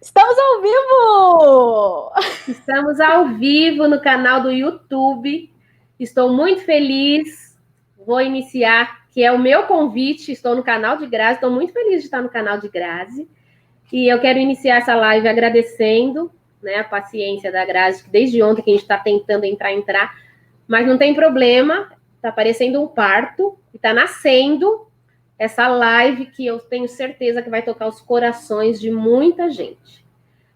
Estamos ao vivo! Estamos ao vivo no canal do YouTube. Estou muito feliz. Vou iniciar, que é o meu convite. Estou no canal de Grazi. Estou muito feliz de estar no canal de Grazi. E eu quero iniciar essa live agradecendo, né, a paciência da Grazi, que desde ontem que a gente está tentando entrar, mas não tem problema. Está parecendo um parto e está nascendo essa live que eu tenho certeza que vai tocar os corações de muita gente.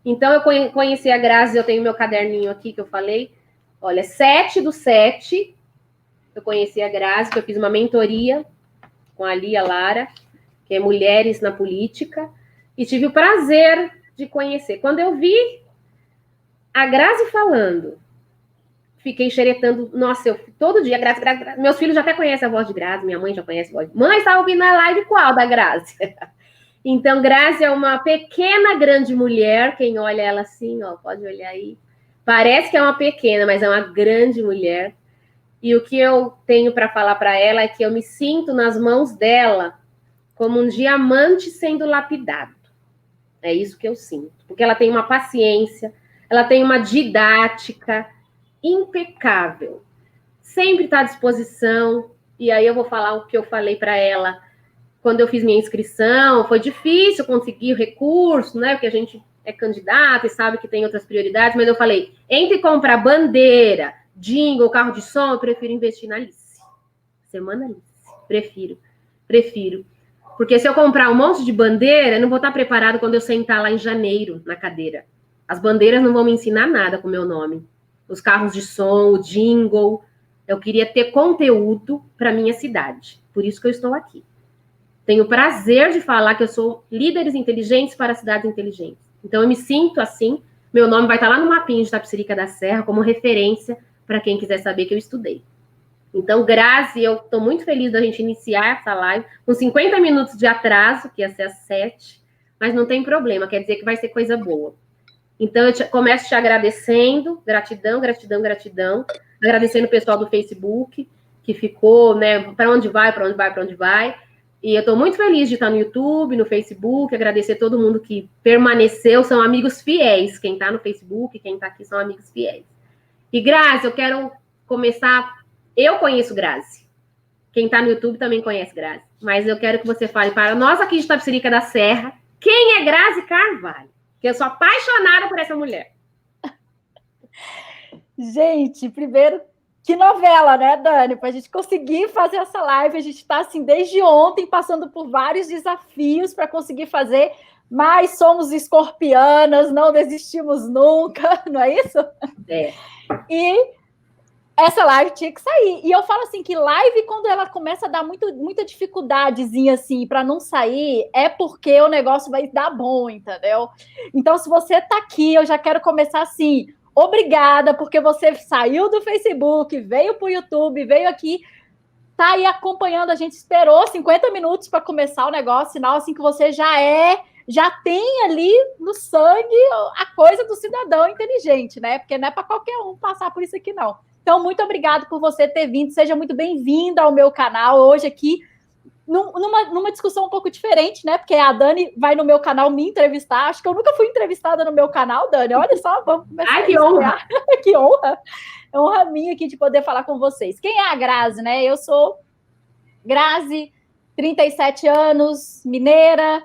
Então, eu conheci a Grazi, eu tenho meu caderninho aqui que eu falei. Olha, 7/7, eu conheci a Grazi, que eu fiz uma mentoria com a Lia Lara, que é Mulheres na Política, e tive o prazer de conhecer. Quando eu vi a Grazi falando, fiquei xeretando, nossa, todo dia, Grazi, meus filhos já até conhecem a voz de Grazi, minha mãe já conhece a voz. Mãe, está ouvindo a live qual da Grazi? Então, Grazi é uma pequena, grande mulher. Quem olha ela assim, ó, pode olhar aí. Parece que é uma pequena, mas é uma grande mulher. E o que eu tenho para falar para ela é que eu me sinto nas mãos dela como um diamante sendo lapidado. É isso que eu sinto. Porque ela tem uma paciência, ela tem uma didática impecável. Sempre está à disposição. E aí eu vou falar o que eu falei para ela quando eu fiz minha inscrição. Foi difícil conseguir o recurso, né? Porque a gente é candidato e sabe que tem outras prioridades, mas eu falei, entre comprar bandeira, jingle, carro de som, eu prefiro investir na Alice. Semana Alice. Prefiro. Porque se eu comprar um monte de bandeira, eu não vou estar preparado quando eu sentar lá em janeiro, na cadeira. As bandeiras não vão me ensinar nada com o meu nome. Os carros de som, o jingle. Eu queria ter conteúdo para minha cidade. Por isso que eu estou aqui. Tenho o prazer de falar que eu sou líderes inteligentes para cidades inteligentes. Então, eu me sinto assim. Meu nome vai estar lá no mapinha de Tapicerica da Serra como referência para quem quiser saber que eu estudei. Então, Grazi, eu estou muito feliz da gente iniciar essa live com 50 minutos de atraso, que ia ser às 7, mas não tem problema, quer dizer que vai ser coisa boa. Então, eu começo te agradecendo, gratidão, agradecendo o pessoal do Facebook, que ficou, né, para onde vai. E eu estou muito feliz de estar no YouTube, no Facebook, agradecer a todo mundo que permaneceu, são amigos fiéis. Quem está no Facebook, quem está aqui são amigos fiéis. E, Grazi, eu quero começar. Eu conheço Grazi. Quem está no YouTube também conhece Grazi. Mas eu quero que você fale para nós aqui de Tapicerica da Serra, quem é Grazi Carvalho? Porque eu sou apaixonada por essa mulher. Gente, primeiro, que novela, né, Dani? Para a gente conseguir fazer essa live, a gente está assim desde ontem passando por vários desafios para conseguir fazer, mas somos escorpianas, não desistimos nunca, não é isso? É. E essa live tinha que sair. E eu falo assim que live, quando ela começa a dar muita dificuldadezinha assim para não sair, é porque o negócio vai dar bom, entendeu? Então, se você está aqui, eu já quero começar assim. Obrigada, porque você saiu do Facebook, veio para o YouTube, veio aqui, tá aí acompanhando a gente, esperou 50 minutos para começar o negócio, sinal assim que você já tem ali no sangue a coisa do cidadão inteligente, né? Porque não é para qualquer um passar por isso aqui, não. Então, muito obrigada por você ter vindo, seja muito bem-vinda ao meu canal, hoje aqui, numa discussão um pouco diferente, né? Porque a Dani vai no meu canal me entrevistar. Acho que eu nunca fui entrevistada no meu canal, Dani. Olha só, vamos começar. Ai, que honra! Que honra! É honra minha aqui de poder falar com vocês. Quem é a Grazi, né? Eu sou Grazi, 37 anos, mineira.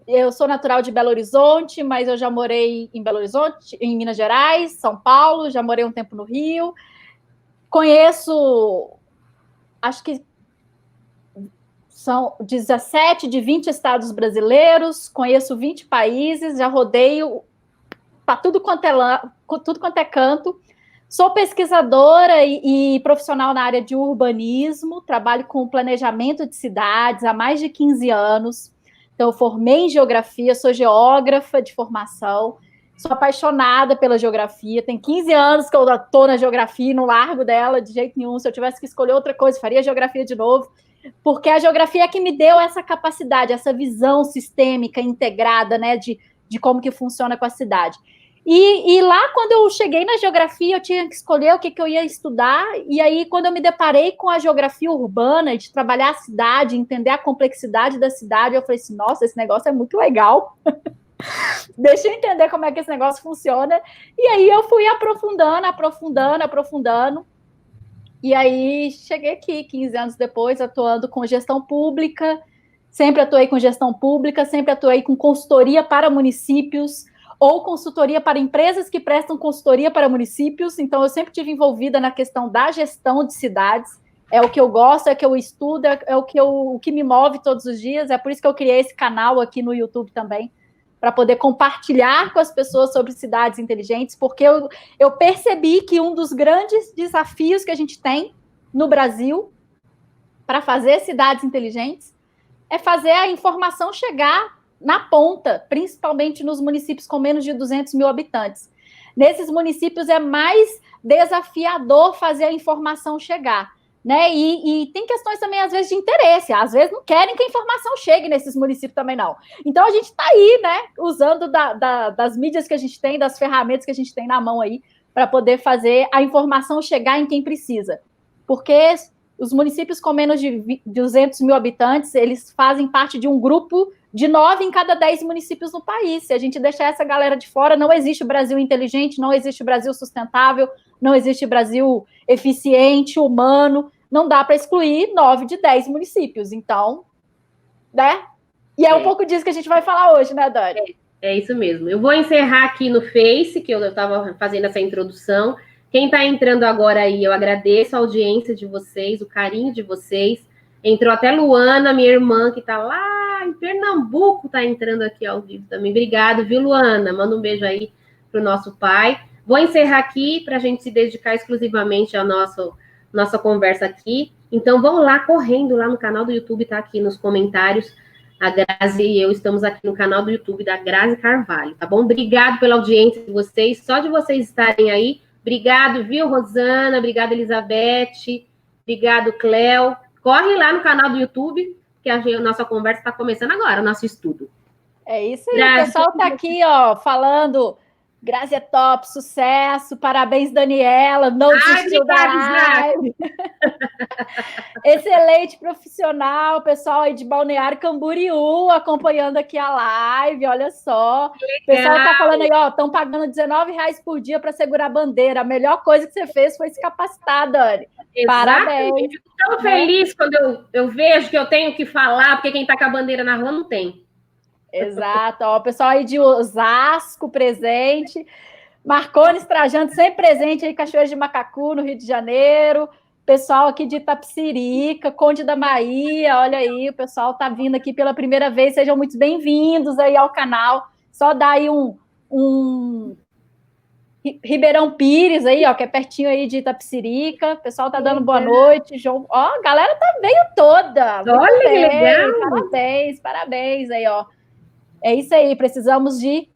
Eu sou natural de Belo Horizonte, mas eu já morei em Belo Horizonte, em Minas Gerais, São Paulo, já morei um tempo no Rio. Conheço, acho que são 17 de 20 estados brasileiros, conheço 20 países, já rodeio para tudo quanto é canto. Sou pesquisadora e profissional na área de urbanismo, trabalho com planejamento de cidades há mais de 15 anos. Então, eu formei em geografia, sou geógrafa de formação, sou apaixonada pela geografia, tem 15 anos que eu estou na geografia e não largo dela de jeito nenhum. Se eu tivesse que escolher outra coisa, faria geografia de novo. Porque a geografia é que me deu essa capacidade, essa visão sistêmica, integrada, né, de como que funciona com a cidade. E lá, quando eu cheguei na geografia, eu tinha que escolher o que eu ia estudar, e aí, quando eu me deparei com a geografia urbana, de trabalhar a cidade, entender a complexidade da cidade, eu falei assim, nossa, esse negócio é muito legal, deixa eu entender como é que esse negócio funciona, e aí eu fui aprofundando, e aí cheguei aqui, 15 anos depois, atuando com gestão pública, sempre atuei com gestão pública, sempre atuei com consultoria para municípios, ou consultoria para empresas que prestam consultoria para municípios, então eu sempre estive envolvida na questão da gestão de cidades, é o que eu gosto, é o que eu estudo, é o que me move todos os dias, é por isso que eu criei esse canal aqui no YouTube também, para poder compartilhar com as pessoas sobre cidades inteligentes, porque eu percebi que um dos grandes desafios que a gente tem no Brasil para fazer cidades inteligentes é fazer a informação chegar na ponta, principalmente nos municípios com menos de 200 mil habitantes. Nesses municípios é mais desafiador fazer a informação chegar, né? E tem questões também, às vezes, de interesse. Às vezes não querem que a informação chegue nesses municípios também, não. Então, a gente está aí, né? Usando das mídias que a gente tem, das ferramentas que a gente tem na mão aí, para poder fazer a informação chegar em quem precisa. Porque os municípios com menos de 200 mil habitantes, eles fazem parte de um grupo de 9 em cada 10 municípios no país. Se a gente deixar essa galera de fora, não existe Brasil inteligente, não existe Brasil sustentável, não existe Brasil eficiente, humano. Não dá para excluir 9 de 10 municípios. Então, né? E é um pouco disso que a gente vai falar hoje, né, Dani? É isso mesmo. Eu vou encerrar aqui no Face, que eu estava fazendo essa introdução. Quem está entrando agora aí, eu agradeço a audiência de vocês, o carinho de vocês. Entrou até Luana, minha irmã, que está lá em Pernambuco, está entrando aqui ao vivo também. Obrigado, viu, Luana? Manda um beijo aí para o nosso pai. Vou encerrar aqui para a gente se dedicar exclusivamente à nossa conversa aqui. Então, vão lá, correndo lá no canal do YouTube, tá aqui nos comentários. A Grazi e eu estamos aqui no canal do YouTube da Grazi Carvalho, tá bom? Obrigado pela audiência de vocês, só de vocês estarem aí. Obrigado, viu, Rosana? Obrigado, Elizabeth. Obrigado, Cléo. Corre lá no canal do YouTube, que a nossa conversa está começando agora, o nosso estudo. É isso aí, Grazi, o pessoal está aqui, ó, falando. Grazi é top, sucesso, parabéns, Daniela, não desistiu da live. Excelente profissional, pessoal aí de Balneário Camboriú, acompanhando aqui a live, olha só. O pessoal tá falando aí, ó, estão pagando R$19 por dia para segurar a bandeira. A melhor coisa que você fez foi se capacitar, Dani. Exatamente. Parabéns. Eu fico tão feliz quando eu vejo que eu tenho que falar, porque quem tá com a bandeira na rua não tem. Exato, ó, o pessoal aí de Osasco presente, Marcones Trajano sempre presente aí, Cachoeira de Macacu, no Rio de Janeiro, pessoal aqui de Itapecerica, Conde da Bahia, olha aí, o pessoal tá vindo aqui pela primeira vez, sejam muito bem-vindos aí ao canal, só dá aí um Ribeirão Pires aí, ó, que é pertinho aí de Itapecerica, o pessoal tá dando boa noite, João, ó, a galera veio toda, olha que legal, parabéns aí, ó. É isso aí, precisamos de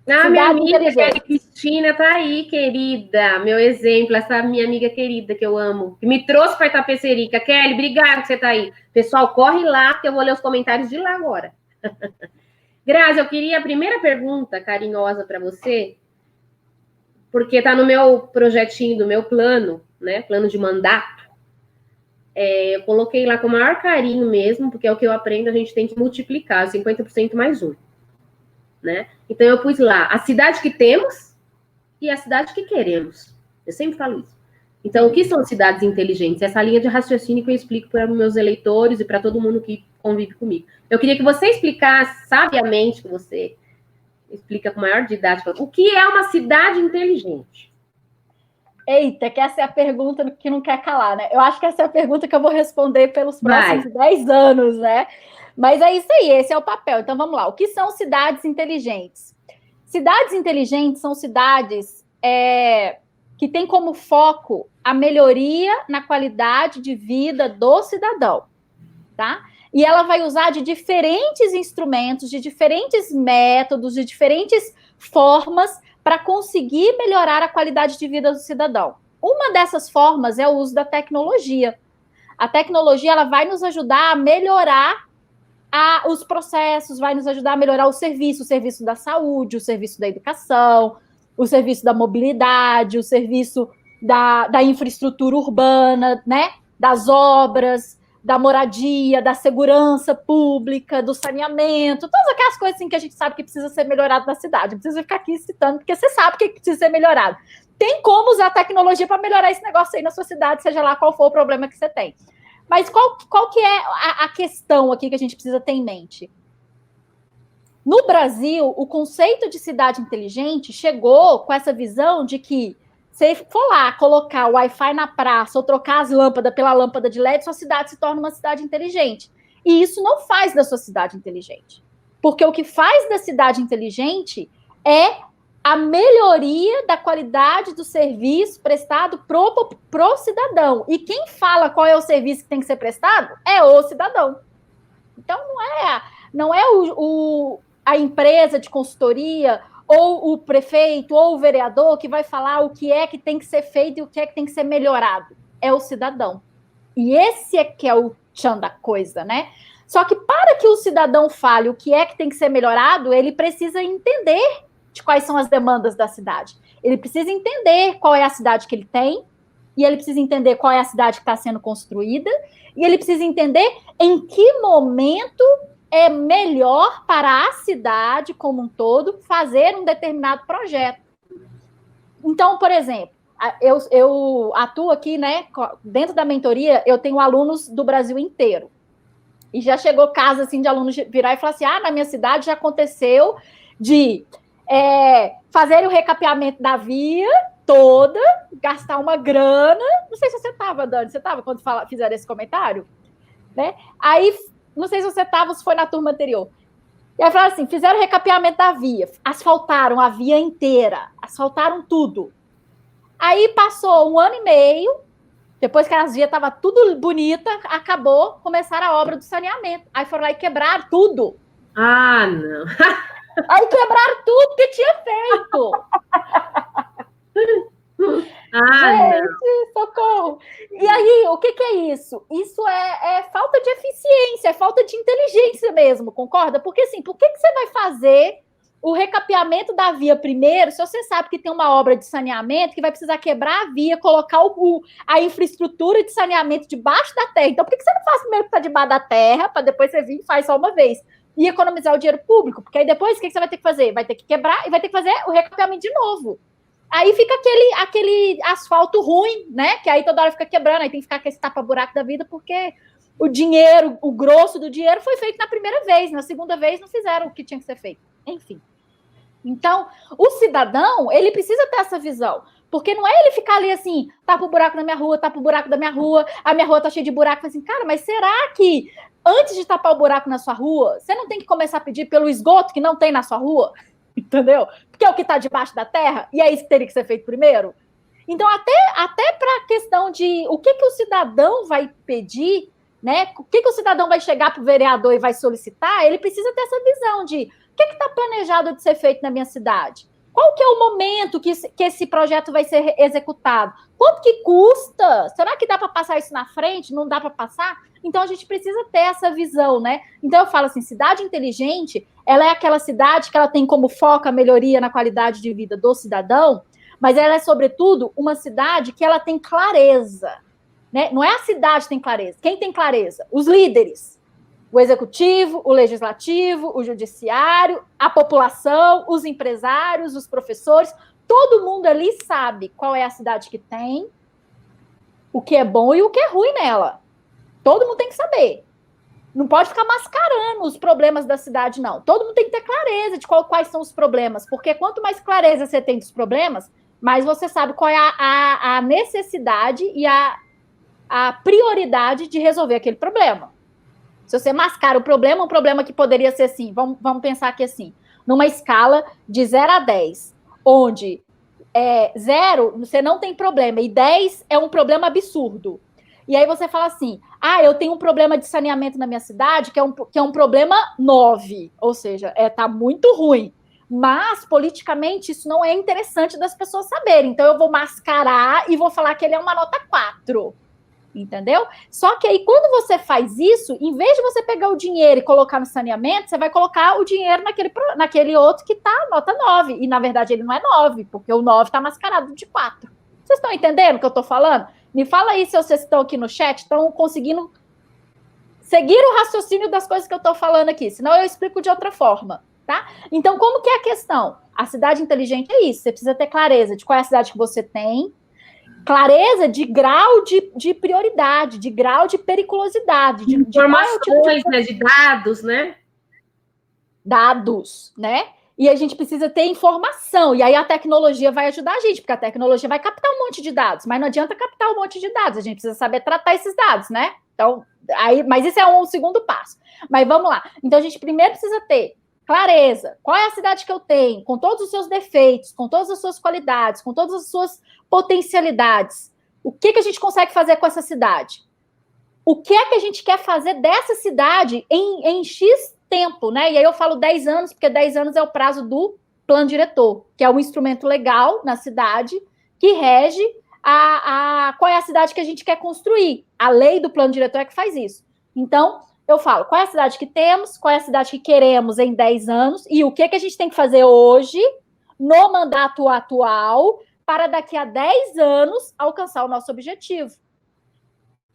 minha amiga Cristina tá aí, querida, meu exemplo, essa minha amiga querida que eu amo, que me trouxe para Itapecerica. Kelly, obrigada que você tá aí. Pessoal, corre lá, que eu vou ler os comentários de lá agora. Grazi, eu queria a primeira pergunta carinhosa para você, porque tá no meu projetinho, do meu plano, né, plano de mandato. Eu coloquei lá com o maior carinho mesmo, porque é o que eu aprendo, a gente tem que multiplicar 50% mais 1. Né? Então, eu pus lá a cidade que temos e a cidade que queremos. Eu sempre falo isso. Então, o que são cidades inteligentes? Essa linha de raciocínio que eu explico para os meus eleitores e para todo mundo que convive comigo. Eu queria que você explicasse sabiamente, que você explica com maior didática, o que é uma cidade inteligente? Eita, que essa é a pergunta que não quer calar, né? Eu acho que essa é a pergunta que eu vou responder pelos próximos 10 anos, né? Mas é isso aí, esse é o papel. Então, vamos lá. O que são cidades inteligentes? Cidades inteligentes são cidades que têm como foco a melhoria na qualidade de vida do cidadão, tá? E ela vai usar de diferentes instrumentos, de diferentes métodos, de diferentes formas para conseguir melhorar a qualidade de vida do cidadão. Uma dessas formas é o uso da tecnologia. A tecnologia ela vai nos ajudar a melhorar os processos, vai nos ajudar a melhorar o serviço da saúde, o serviço da educação, o serviço da mobilidade, o serviço da infraestrutura urbana, né? Das obras, da moradia, da segurança pública, do saneamento, todas aquelas coisas assim, que a gente sabe que precisa ser melhorado na cidade. Não precisa ficar aqui citando, porque você sabe que precisa ser melhorado. Tem como usar a tecnologia para melhorar esse negócio aí na sua cidade, seja lá qual for o problema que você tem. Mas qual que é a questão aqui que a gente precisa ter em mente? No Brasil, o conceito de cidade inteligente chegou com essa visão de que se for lá colocar o Wi-Fi na praça ou trocar as lâmpadas pela lâmpada de LED, sua cidade se torna uma cidade inteligente. E isso não faz da sua cidade inteligente. Porque o que faz da cidade inteligente é a melhoria da qualidade do serviço prestado pro cidadão. E quem fala qual é o serviço que tem que ser prestado é o cidadão. Então, não é a empresa de consultoria ou o prefeito ou o vereador que vai falar o que é que tem que ser feito e o que é que tem que ser melhorado. É o cidadão. E esse é que é o tchan da coisa, né? Só que para que o cidadão fale o que é que tem que ser melhorado, ele precisa entender de quais são as demandas da cidade. Ele precisa entender qual é a cidade que ele tem, e ele precisa entender qual é a cidade que está sendo construída, e ele precisa entender em que momento é melhor para a cidade como um todo fazer um determinado projeto. Então, por exemplo, eu atuo aqui, né, dentro da mentoria, eu tenho alunos do Brasil inteiro. E já chegou caso assim, de alunos virar e falar assim, na minha cidade já aconteceu de fazer o recapeamento da via toda, gastar uma grana. Não sei se você estava, Dani, você estava quando fizeram esse comentário? Né? Aí, não sei se você estava, se foi na turma anterior. E aí falaram assim, fizeram o recapeamento da via, asfaltaram a via inteira, asfaltaram tudo. Aí passou 1 ano e meio, depois que as vias estavam tudo bonita, acabou, começaram a obra do saneamento. Aí foram lá e quebraram tudo. Ah, não. Aí quebraram tudo que tinha feito. Gente, socorro. E aí, o que é isso? Isso é falta de eficiência, é falta de inteligência mesmo, concorda? Porque assim, por que você vai fazer o recapeamento da via primeiro, se você sabe que tem uma obra de saneamento que vai precisar quebrar a via, colocar a infraestrutura de saneamento debaixo da terra? Então, por que você não faz primeiro que está debaixo da terra, para depois você vir e faz só uma vez? E economizar o dinheiro público, porque aí depois o que você vai ter que fazer? Vai ter que quebrar e vai ter que fazer o recapeamento de novo. Aí fica aquele asfalto ruim, né? Que aí toda hora fica quebrando, aí tem que ficar com esse tapa-buraco da vida, porque o dinheiro, o grosso do dinheiro foi feito na primeira vez, na segunda vez não fizeram o que tinha que ser feito. Enfim. Então, o cidadão, ele precisa ter essa visão. Porque não é ele ficar ali assim, tapa o buraco na minha rua, tapa o buraco da minha rua, a minha rua tá cheia de buraco. Assim, cara, mas será que antes de tapar o buraco na sua rua, você não tem que começar a pedir pelo esgoto que não tem na sua rua? Entendeu? Porque é o que está debaixo da terra, e é isso que teria que ser feito primeiro. Então, até para a questão de o que o cidadão vai pedir, né? O que o cidadão vai chegar para o vereador e vai solicitar, ele precisa ter essa visão de o que está planejado de ser feito na minha cidade? Qual que é o momento que esse projeto vai ser executado? Quanto que custa? Será que dá para passar isso na frente? Não dá para passar? Então, a gente precisa ter essa visão, né? Então, eu falo assim, cidade inteligente, ela é aquela cidade que ela tem como foco a melhoria na qualidade de vida do cidadão, mas ela é, sobretudo, uma cidade que ela tem clareza, né? Não é a cidade que tem clareza. Quem tem clareza? Os líderes. O executivo, o legislativo, o judiciário, a população, os empresários, os professores, todo mundo ali sabe qual é a cidade que tem, o que é bom e o que é ruim nela. Todo mundo tem que saber. Não pode ficar mascarando os problemas da cidade, não. Todo mundo tem que ter clareza de quais são os problemas, porque quanto mais clareza você tem dos problemas, mais você sabe qual é a necessidade e a prioridade de resolver aquele problema. Se você mascara o problema, um problema que poderia ser assim, vamos pensar aqui assim, numa escala de 0 a 10, onde 0 você não tem problema e 10 é um problema absurdo. E aí você fala assim, eu tenho um problema de saneamento na minha cidade que é um problema 9, ou seja, tá muito ruim. Mas, politicamente, isso não é interessante das pessoas saberem. Então, eu vou mascarar e vou falar que ele é uma nota 4. Entendeu? Só que aí, quando você faz isso, em vez de você pegar o dinheiro e colocar no saneamento, você vai colocar o dinheiro naquele outro que tá nota 9. E, na verdade, ele não é 9, porque o 9 tá mascarado de 4. Vocês estão entendendo o que eu tô falando? Me fala aí se vocês estão aqui no chat, estão conseguindo seguir o raciocínio das coisas que eu tô falando aqui, senão eu explico de outra forma, tá? Então, como que é a questão? A cidade inteligente é isso, você precisa ter clareza de qual é a cidade que você tem, clareza de grau de prioridade, de grau de periculosidade, de informações, qual é o tipo de... né, de dados, né? Dados, né? E a gente precisa ter informação, e aí a tecnologia vai ajudar a gente, porque a tecnologia vai captar um monte de dados, mas não adianta captar um monte de dados, a gente precisa saber tratar esses dados, né? Então, mas isso é um segundo passo. Mas vamos lá. Então, a gente primeiro precisa ter clareza. Qual é a cidade que eu tenho? Com todos os seus defeitos, com todas as suas qualidades, com todas as suas potencialidades. O que a gente consegue fazer com essa cidade? O que é que a gente quer fazer dessa cidade em X tempo, né? E aí eu falo 10 anos, porque 10 anos é o prazo do plano diretor, que é um instrumento legal na cidade que rege qual é a cidade que a gente quer construir. A lei do plano diretor é que faz isso. Então, eu falo, qual é a cidade que temos, qual é a cidade que queremos em 10 anos, e o que a gente tem que fazer hoje, no mandato atual, para daqui a 10 anos alcançar o nosso objetivo.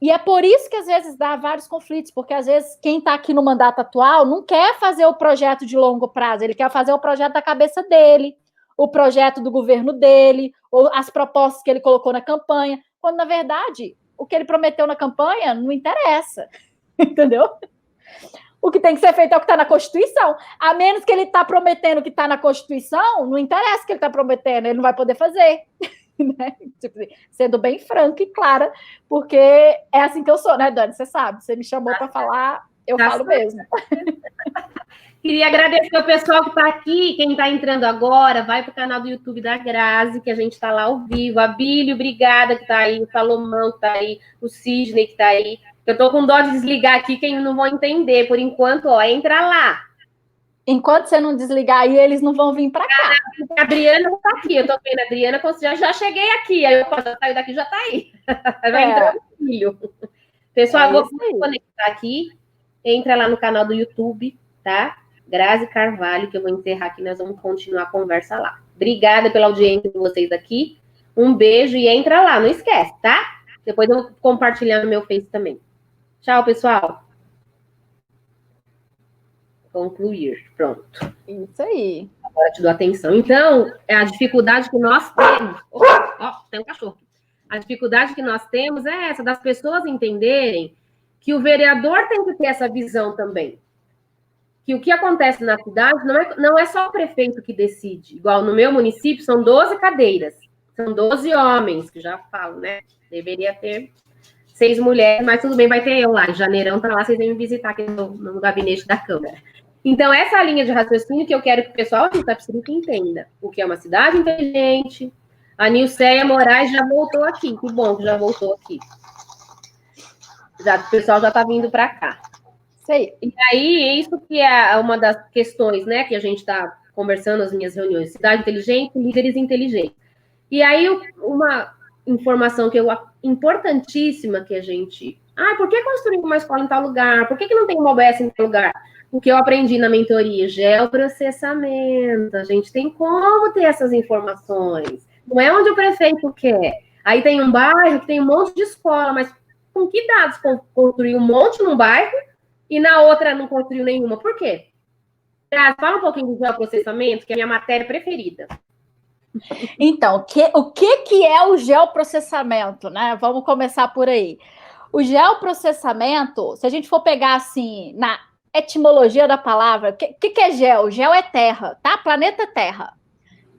E é por isso que às vezes dá vários conflitos, porque às vezes quem está aqui no mandato atual não quer fazer o projeto de longo prazo, ele quer fazer o projeto da cabeça dele, o projeto do governo dele, ou as propostas que ele colocou na campanha, quando, na verdade, o que ele prometeu na campanha não interessa, entendeu? O que tem que ser feito é o que está na Constituição. A menos que ele está prometendo o que está na Constituição, não interessa o que ele está prometendo, ele não vai poder fazer. Né? Tipo, sendo bem franca e clara, porque é assim que eu sou, né, Dani? Você sabe, você me chamou para falar, eu falo mesmo. Queria agradecer o pessoal que está aqui, quem está entrando agora, vai para o canal do YouTube da Grazi, que a gente está lá ao vivo. A Bílio, obrigada, que está aí, o Salomão, que está aí, o Sidney, que está aí. Eu estou com dó de desligar aqui, quem não vão entender. Por enquanto, ó, entra lá. Enquanto você não desligar aí, eles não vão vir para cá. A Adriana está aqui, eu estou vendo a Adriana, já cheguei aqui, aí eu já saio daqui, já está aí. Vai entrar o filho. Pessoal, vou conectar aqui, entra lá no canal do YouTube, tá? Grazi Carvalho, que eu vou encerrar aqui, nós vamos continuar a conversa lá. Obrigada pela audiência de vocês aqui, um beijo e entra lá, não esquece, tá? Depois eu vou compartilhar no meu Face também. Tchau, pessoal. Concluir. Pronto. Isso aí. Agora te dou atenção. Então, é a dificuldade que nós temos. Ó, tem um cachorro. A dificuldade que nós temos é essa, das pessoas entenderem que o vereador tem que ter essa visão também. Que o que acontece na cidade não é só o prefeito que decide. Igual no meu município, são 12 cadeiras. São 12 homens, que já falo, né? Deveria ter 6 mulheres, mas tudo bem, vai ter eu lá. Em janeirão, tá lá, vocês vêm me visitar aqui no gabinete da Câmara. Então, essa linha de raciocínio que eu quero que o pessoal aqui está precisando que entenda. O que é uma cidade inteligente. A Nilceia Moraes já voltou aqui. Que bom que já voltou aqui. O pessoal já está vindo para cá. Sei. E aí, isso que é uma das questões, né, que a gente está conversando nas minhas reuniões. Cidade inteligente, líderes inteligentes. E aí, uma informação que importantíssima que a gente... por que construir uma escola em tal lugar? Por que não tem uma UBS em tal lugar? O que eu aprendi na mentoria, geoprocessamento. A gente tem como ter essas informações. Não é onde o prefeito quer. Aí tem um bairro que tem um monte de escola, mas com que dados construir um monte num bairro e na outra não construiu nenhuma? Por quê? Fala um pouquinho do geoprocessamento, que é a minha matéria preferida. Então, o que é o geoprocessamento, né? Vamos começar por aí. O geoprocessamento, se a gente for pegar assim, na etimologia da palavra, o que é geo? Geo é terra, tá? Planeta Terra.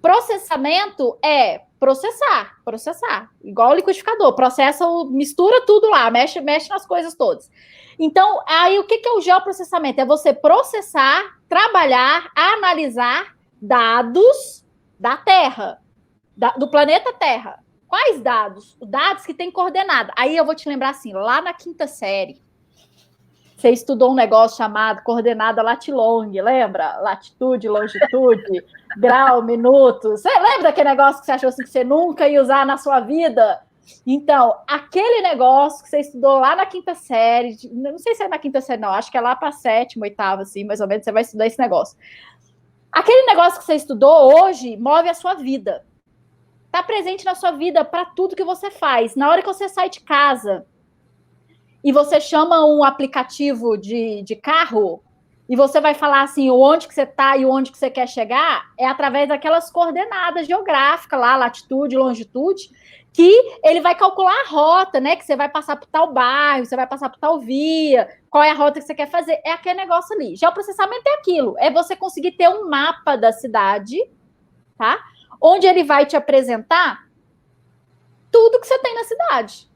Processamento é processar, igual o liquidificador, processa, mistura tudo lá, mexe nas coisas todas. Então, aí o que é o geoprocessamento? É você processar, trabalhar, analisar dados da Terra, do planeta Terra. Quais dados? Os dados que têm coordenada. Aí eu vou te lembrar assim, lá na 5ª série, você estudou um negócio chamado coordenada latilong, lembra? Latitude, longitude, grau, minuto. Você lembra daquele negócio que você achou assim que você nunca ia usar na sua vida? Então, aquele negócio que você estudou lá na quinta série, não sei se é na quinta série, não, acho que é lá para sétima, oitava, assim, mais ou menos, você vai estudar esse negócio. Aquele negócio que você estudou hoje move a sua vida. Está presente na sua vida para tudo que você faz. Na hora que você sai de casa e você chama um aplicativo de carro e você vai falar assim, onde que você está e onde que você quer chegar, é através daquelas coordenadas geográficas lá, latitude, longitude, que ele vai calcular a rota, né? Que você vai passar por tal bairro, você vai passar por tal via, qual é a rota que você quer fazer. É aquele negócio ali. Já o processamento é aquilo, é você conseguir ter um mapa da cidade, tá? Onde ele vai te apresentar tudo que você tem na cidade.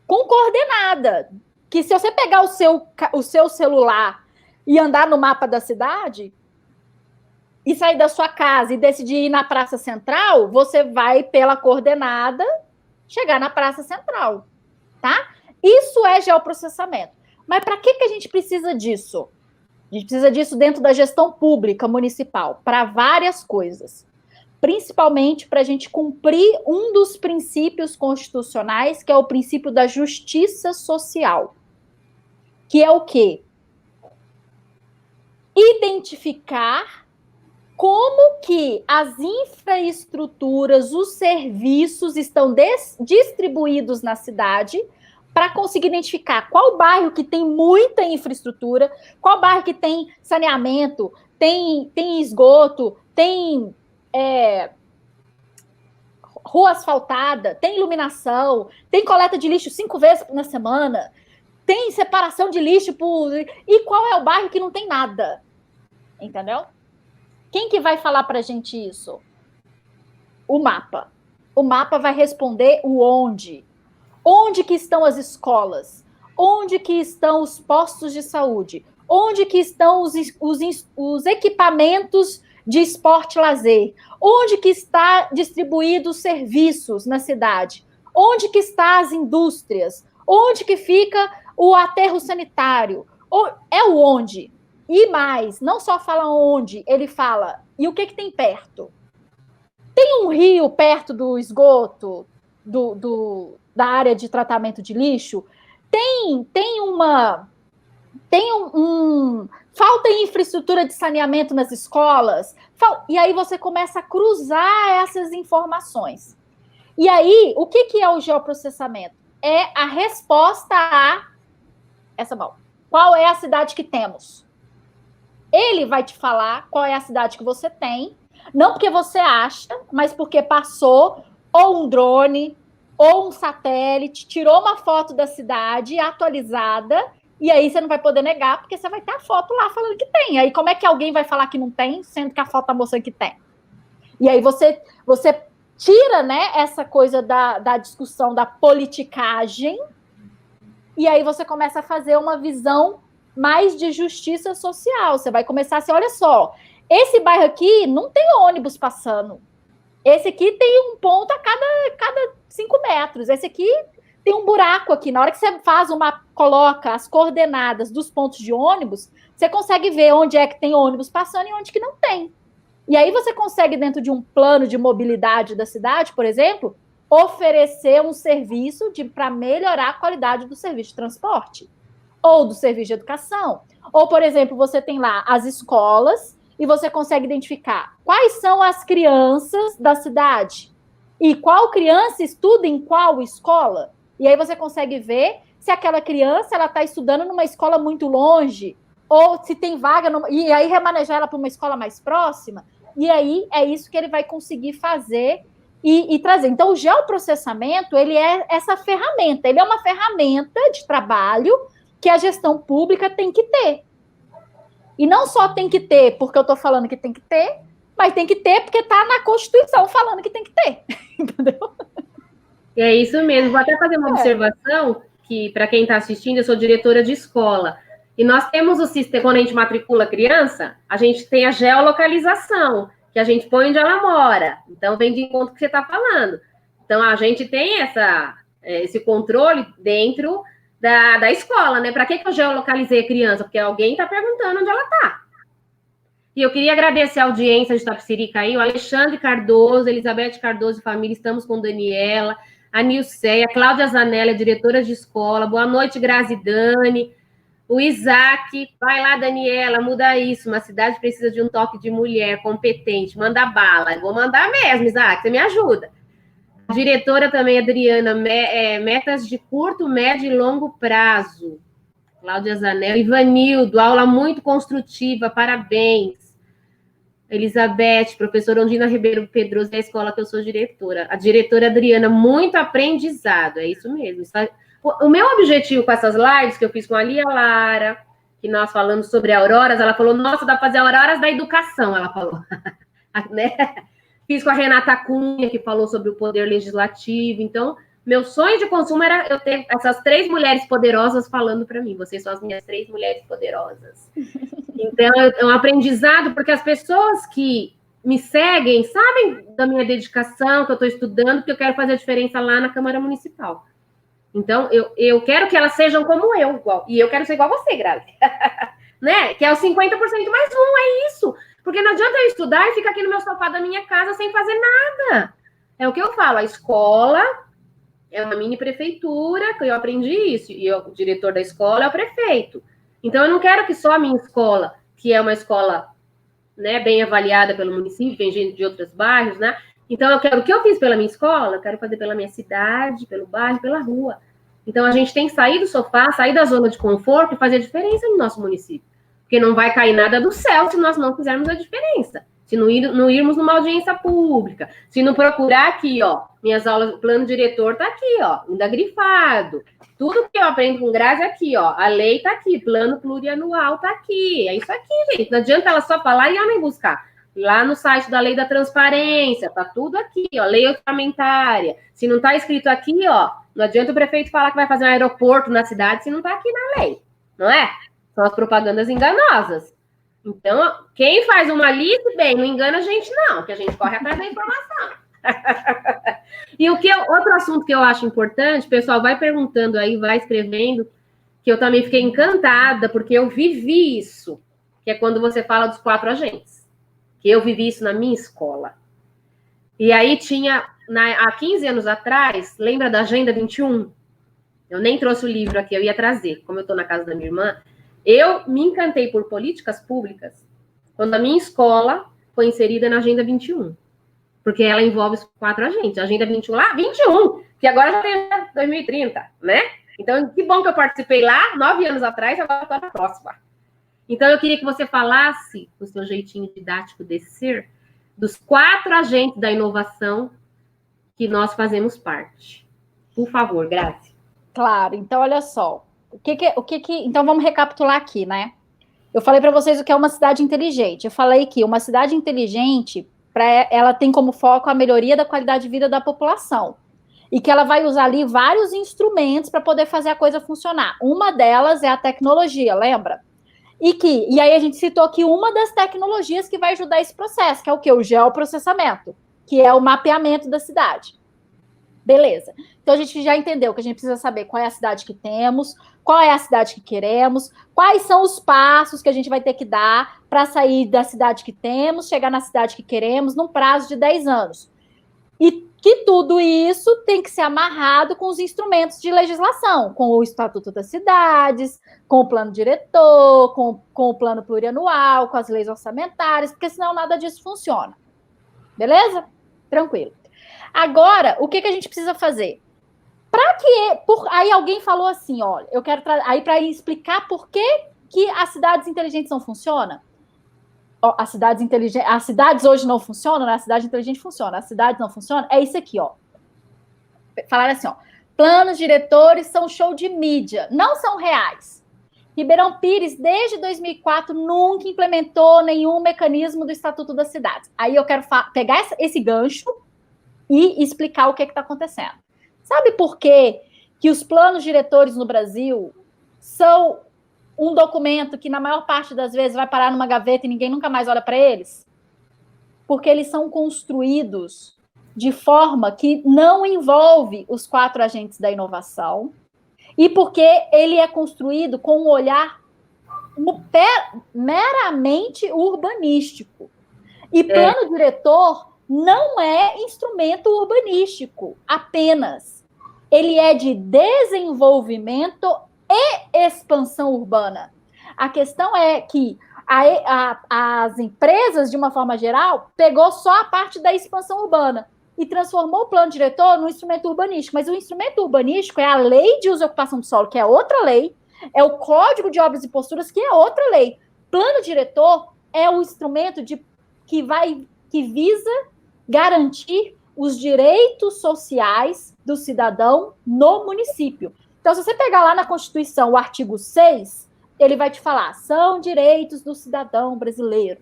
Com coordenada. Que se você pegar o seu celular e andar no mapa da cidade e sair da sua casa e decidir ir na Praça Central, você vai pela coordenada chegar na Praça Central, tá? Isso é geoprocessamento. Mas para que a gente precisa disso? A gente precisa disso dentro da gestão pública municipal, para várias coisas. Principalmente para a gente cumprir um dos princípios constitucionais, que é o princípio da justiça social. Que é o quê? Identificar como que as infraestruturas, os serviços estão distribuídos na cidade, para conseguir identificar qual bairro que tem muita infraestrutura, qual bairro que tem saneamento, tem esgoto, tem rua asfaltada, tem iluminação, tem coleta de lixo 5 vezes na semana, tem separação de lixo e qual é o bairro que não tem nada? Entendeu? Quem que vai falar pra gente isso? O mapa. O mapa vai responder o onde. Onde que estão as escolas? Onde que estão os postos de saúde? Onde que estão os equipamentos de esporte e lazer? Onde que está distribuídos os serviços na cidade? Onde que estão as indústrias? Onde que fica o aterro sanitário? É o onde. E mais, não só fala onde, ele fala, e o que tem perto? Tem um rio perto do esgoto, da área de tratamento de lixo? Falta infraestrutura de saneamento nas escolas? E aí você começa a cruzar essas informações. E aí, o que é o geoprocessamento? É a resposta a essa mão. Qual é a cidade que temos? Ele vai te falar qual é a cidade que você tem, não porque você acha, mas porque passou ou um drone ou um satélite, tirou uma foto da cidade atualizada, e aí você não vai poder negar, porque você vai ter a foto lá falando que tem. Aí como é que alguém vai falar que não tem, sendo que a foto está mostrando que tem? E aí você tira, né, essa coisa da discussão da politicagem, e aí você começa a fazer uma visão mais de justiça social. Você vai começar assim, olha só, esse bairro aqui não tem ônibus passando. Esse aqui tem um ponto a cada 5 metros. Esse aqui tem um buraco aqui. Na hora que você coloca as coordenadas dos pontos de ônibus, você consegue ver onde é que tem ônibus passando e onde que não tem. E aí você consegue, dentro de um plano de mobilidade da cidade, por exemplo, oferecer um serviço para melhorar a qualidade do serviço de transporte ou do serviço de educação. Ou, por exemplo, você tem lá as escolas e você consegue identificar quais são as crianças da cidade e qual criança estuda em qual escola. E aí você consegue ver se aquela criança ela está estudando numa escola muito longe ou se tem vaga, e aí remanejar ela para uma escola mais próxima. E aí é isso que ele vai conseguir fazer e trazer. Então, o geoprocessamento, ele é essa ferramenta. Ele é uma ferramenta de trabalho que a gestão pública tem que ter. E não só tem que ter porque eu estou falando que tem que ter, mas tem que ter porque está na Constituição falando que tem que ter. Entendeu? E é isso mesmo. Vou até fazer uma observação, que para quem está assistindo, eu sou diretora de escola. E nós temos o sistema, quando a gente matricula a criança, a gente tem a geolocalização, que a gente põe onde ela mora. Então, vem de encontro com o que você está falando. Então, a gente tem esse controle dentro da escola, né? Para que eu geolocalizei a criança? Porque alguém está perguntando onde ela está. E eu queria agradecer a audiência de Itapecerica aí, o Alexandre Cardoso, Elizabeth Cardoso e família, estamos com Daniela, a Nilceia, a Cláudia Zanella, diretora de escola, boa noite, Grazi e Dani, o Isaac, vai lá, Daniela, muda isso, uma cidade precisa de um toque de mulher competente, manda bala, eu vou mandar mesmo, Isaac, você me ajuda. A diretora também, Adriana, metas de curto, médio e longo prazo, Cláudia Zanella, Ivanildo, aula muito construtiva, parabéns. Elizabeth, professora Ondina Ribeiro Pedroso, da escola que eu sou diretora. A diretora Adriana, muito aprendizado, é isso mesmo. O meu objetivo com essas lives que eu fiz com a Lia Lara, que nós falamos sobre auroras, ela falou, nossa, dá para fazer auroras da educação, ela falou. Né? Fiz com a Renata Cunha, que falou sobre o poder legislativo. Então, meu sonho de consumo era eu ter essas 3 mulheres poderosas falando para mim. Vocês são as minhas 3 mulheres poderosas. Então, é um aprendizado, porque as pessoas que me seguem sabem da minha dedicação, que eu estou estudando, porque eu quero fazer a diferença lá na Câmara Municipal. Então, eu quero que elas sejam como eu, igual. E eu quero ser igual a você, Grazi. Né? Que é o 50% mais um, é isso. Porque não adianta eu estudar e ficar aqui no meu sofá da minha casa sem fazer nada. É o que eu falo, a escola é uma mini prefeitura, que eu aprendi isso, e o diretor da escola é o prefeito. Então, eu não quero que só a minha escola, que é uma escola, né, bem avaliada pelo município, vem gente de outros bairros, né? Então, eu quero o que eu fiz pela minha escola, eu quero fazer pela minha cidade, pelo bairro, pela rua. Então, a gente tem que sair do sofá, sair da zona de conforto e fazer a diferença no nosso município. Porque não vai cair nada do céu se nós não fizermos a diferença. Se não irmos numa audiência pública, se não procurar aqui, ó, minhas aulas, o plano diretor tá aqui, ó, ainda grifado. Tudo que eu aprendo com Grazi é aqui, ó, a lei tá aqui, plano plurianual tá aqui, é isso aqui, gente. Não adianta ela só falar e eu nem buscar. Lá no site da Lei da Transparência, tá tudo aqui, ó, lei orçamentária. Se não tá escrito aqui, ó, não adianta o prefeito falar que vai fazer um aeroporto na cidade se não tá aqui na lei, não é? São as propagandas enganosas. Então, quem faz uma lista, bem, não engana a gente não, que a gente corre atrás da informação. E outro assunto que eu acho importante, pessoal, vai perguntando aí, vai escrevendo, que eu também fiquei encantada, porque eu vivi isso, que é quando você fala dos 4 agentes, que eu vivi isso na minha escola. E aí tinha, há 15 anos atrás, lembra da Agenda 21? Eu nem trouxe o livro aqui, eu ia trazer, como eu estou na casa da minha irmã. Eu me encantei por políticas públicas quando a minha escola foi inserida na Agenda 21, porque ela envolve os 4 agentes. A Agenda 21 lá, 21, que agora já tem 2030, né? Então, que bom que eu participei lá 9 anos atrás, agora estou na próxima. Então, eu queria que você falasse, com o seu jeitinho didático de ser, dos 4 agentes da inovação que nós fazemos parte. Por favor, Grazi. Claro, então olha só. Então vamos recapitular aqui, né? Eu falei para vocês o que é uma cidade inteligente. Eu falei que uma cidade inteligente, ela tem como foco a melhoria da qualidade de vida da população. E que ela vai usar ali vários instrumentos para poder fazer a coisa funcionar. Uma delas é a tecnologia, lembra? E aí a gente citou aqui uma das tecnologias que vai ajudar esse processo, que é o quê? O geoprocessamento, que é o mapeamento da cidade. Beleza. Então a gente já entendeu que a gente precisa saber qual é a cidade que temos, qual é a cidade que queremos, quais são os passos que a gente vai ter que dar para sair da cidade que temos, chegar na cidade que queremos, num prazo de 10 anos. E que tudo isso tem que ser amarrado com os instrumentos de legislação, com o Estatuto das Cidades, com o plano diretor, com o plano plurianual, com as leis orçamentárias, porque senão nada disso funciona. Beleza? Tranquilo. Agora, o que a gente precisa fazer? Aí alguém falou assim, olha, eu quero aí para explicar por que as cidades inteligentes não funcionam. As cidades hoje não funcionam, né? A cidade inteligente funciona, as cidades não funcionam. É isso aqui, ó. Falaram assim, ó. Planos diretores são show de mídia, não são reais. Ribeirão Pires, desde 2004, nunca implementou nenhum mecanismo do Estatuto das Cidades. Aí eu quero pegar esse gancho e explicar o que está acontecendo. Sabe por que os planos diretores no Brasil são um documento que, na maior parte das vezes, vai parar numa gaveta e ninguém nunca mais olha para eles? Porque eles são construídos de forma que não envolve os 4 agentes da inovação e porque ele é construído com um olhar meramente urbanístico. E plano diretor não é instrumento urbanístico apenas. ele é de desenvolvimento e expansão urbana. A questão é que as empresas, de uma forma geral, pegou só a parte da expansão urbana e transformou o plano diretor num instrumento urbanístico. Mas o instrumento urbanístico é a lei de uso e ocupação do solo, que é outra lei, é o Código de Obras e Posturas, que é outra lei. Plano diretor é o instrumento que visa garantir os direitos sociais do cidadão no município. Então, se você pegar lá na Constituição o artigo 6, ele vai te falar, são direitos do cidadão brasileiro.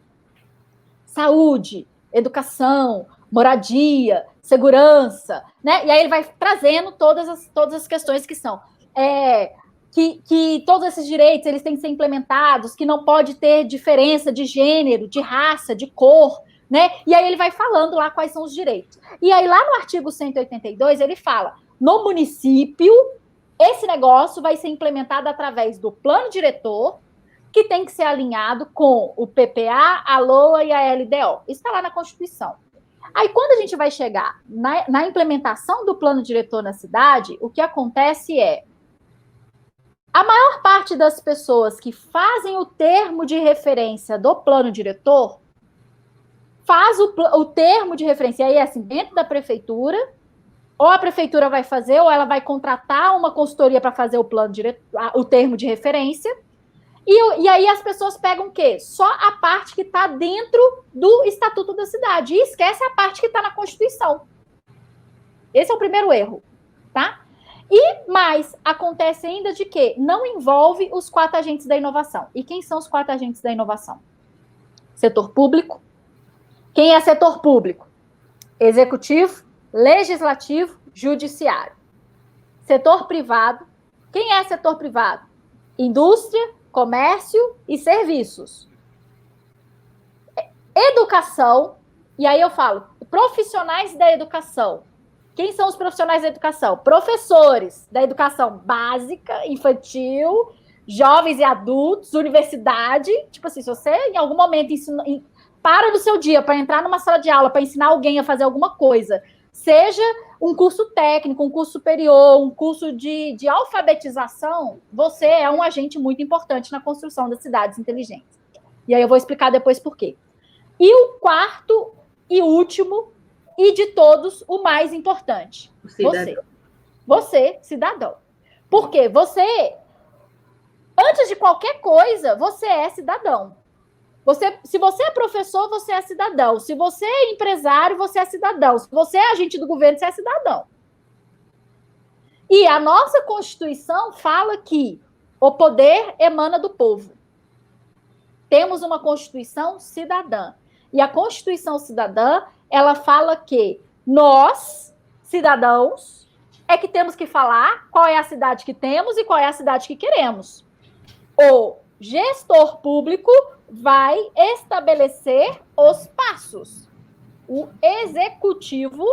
Saúde, educação, moradia, segurança, né? E aí ele vai trazendo todas as questões que são... Que todos esses direitos eles têm que ser implementados, que não pode ter diferença de gênero, de raça, de cor, né? E aí ele vai falando lá quais são os direitos. E aí lá no artigo 182 ele fala, no município, esse negócio vai ser implementado através do plano diretor, que tem que ser alinhado com o PPA, a LOA e a LDO. Isso está lá na Constituição. Aí, quando a gente vai chegar na implementação do plano diretor na cidade, o que acontece é a maior parte das pessoas que fazem o termo de referência do plano diretor faz o termo de referência aí, assim, dentro da prefeitura, ou a prefeitura vai fazer, ou ela vai contratar uma consultoria para fazer o plano diretor, o termo de referência, e aí as pessoas pegam o quê? Só a parte que está dentro do Estatuto da Cidade, e esquece a parte que está na Constituição. Esse é o primeiro erro, tá? E mais, acontece ainda de que não envolve os 4 agentes da inovação. E quem são os 4 agentes da inovação? Setor público. Quem é setor público? Executivo, legislativo, judiciário. Setor privado. Quem é setor privado? Indústria, comércio e serviços. Educação, e aí eu falo, profissionais da educação. Quem são os profissionais da educação? Professores da educação básica, infantil, jovens e adultos, universidade. Tipo assim, se você em algum momento para no seu dia para entrar numa sala de aula, para ensinar alguém a fazer alguma coisa, seja um curso técnico, um curso superior, um curso de alfabetização, você é um agente muito importante na construção das cidades inteligentes. E aí eu vou explicar depois por quê. E o quarto e último, e de todos, o mais importante. Você, cidadão. Porque você, antes de qualquer coisa, você é cidadão. Se você é professor, você é cidadão. Se você é empresário, você é cidadão. Se você é agente do governo, você é cidadão. E a nossa Constituição fala que o poder emana do povo. Temos uma Constituição cidadã. E a Constituição cidadã, ela fala que nós, cidadãos, é que temos que falar qual é a cidade que temos e qual é a cidade que queremos. O gestor público vai estabelecer os passos. O executivo,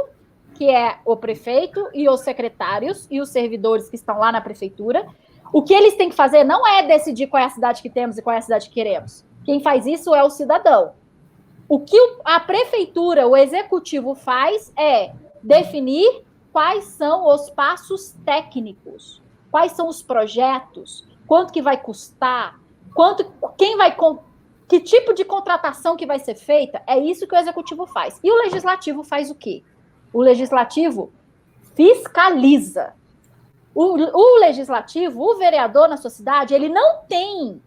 que é o prefeito e os secretários e os servidores que estão lá na prefeitura, o que eles têm que fazer não é decidir qual é a cidade que temos e qual é a cidade que queremos. Quem faz isso é o cidadão. O que a prefeitura, o executivo faz é definir quais são os passos técnicos, quais são os projetos, quanto que vai custar, que tipo de contratação que vai ser feita, é isso que o executivo faz. E o legislativo faz o quê? O legislativo fiscaliza. O legislativo, o vereador na sua cidade, ele não tem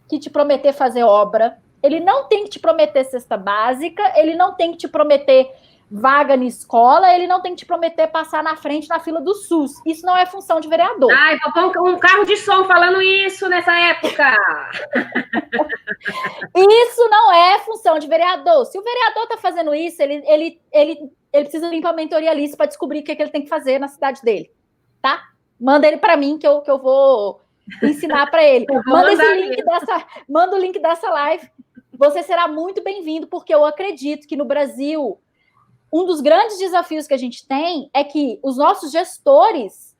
que te prometer fazer obra, ele não tem que te prometer cesta básica, ele não tem que te prometer vaga na escola, ele não tem que te prometer passar na frente na fila do SUS. Isso não é função de vereador. Ai, vou pôr um carro de som falando isso nessa época. Isso não é função de vereador. Se o vereador está fazendo isso, ele precisa vir para a mentoria Alice para descobrir o que ele tem que fazer na cidade dele, tá? Manda ele para mim que eu vou ensinar para ele. Manda o link dessa live. Você será muito bem-vindo, porque eu acredito que no Brasil um dos grandes desafios que a gente tem é que os nossos gestores,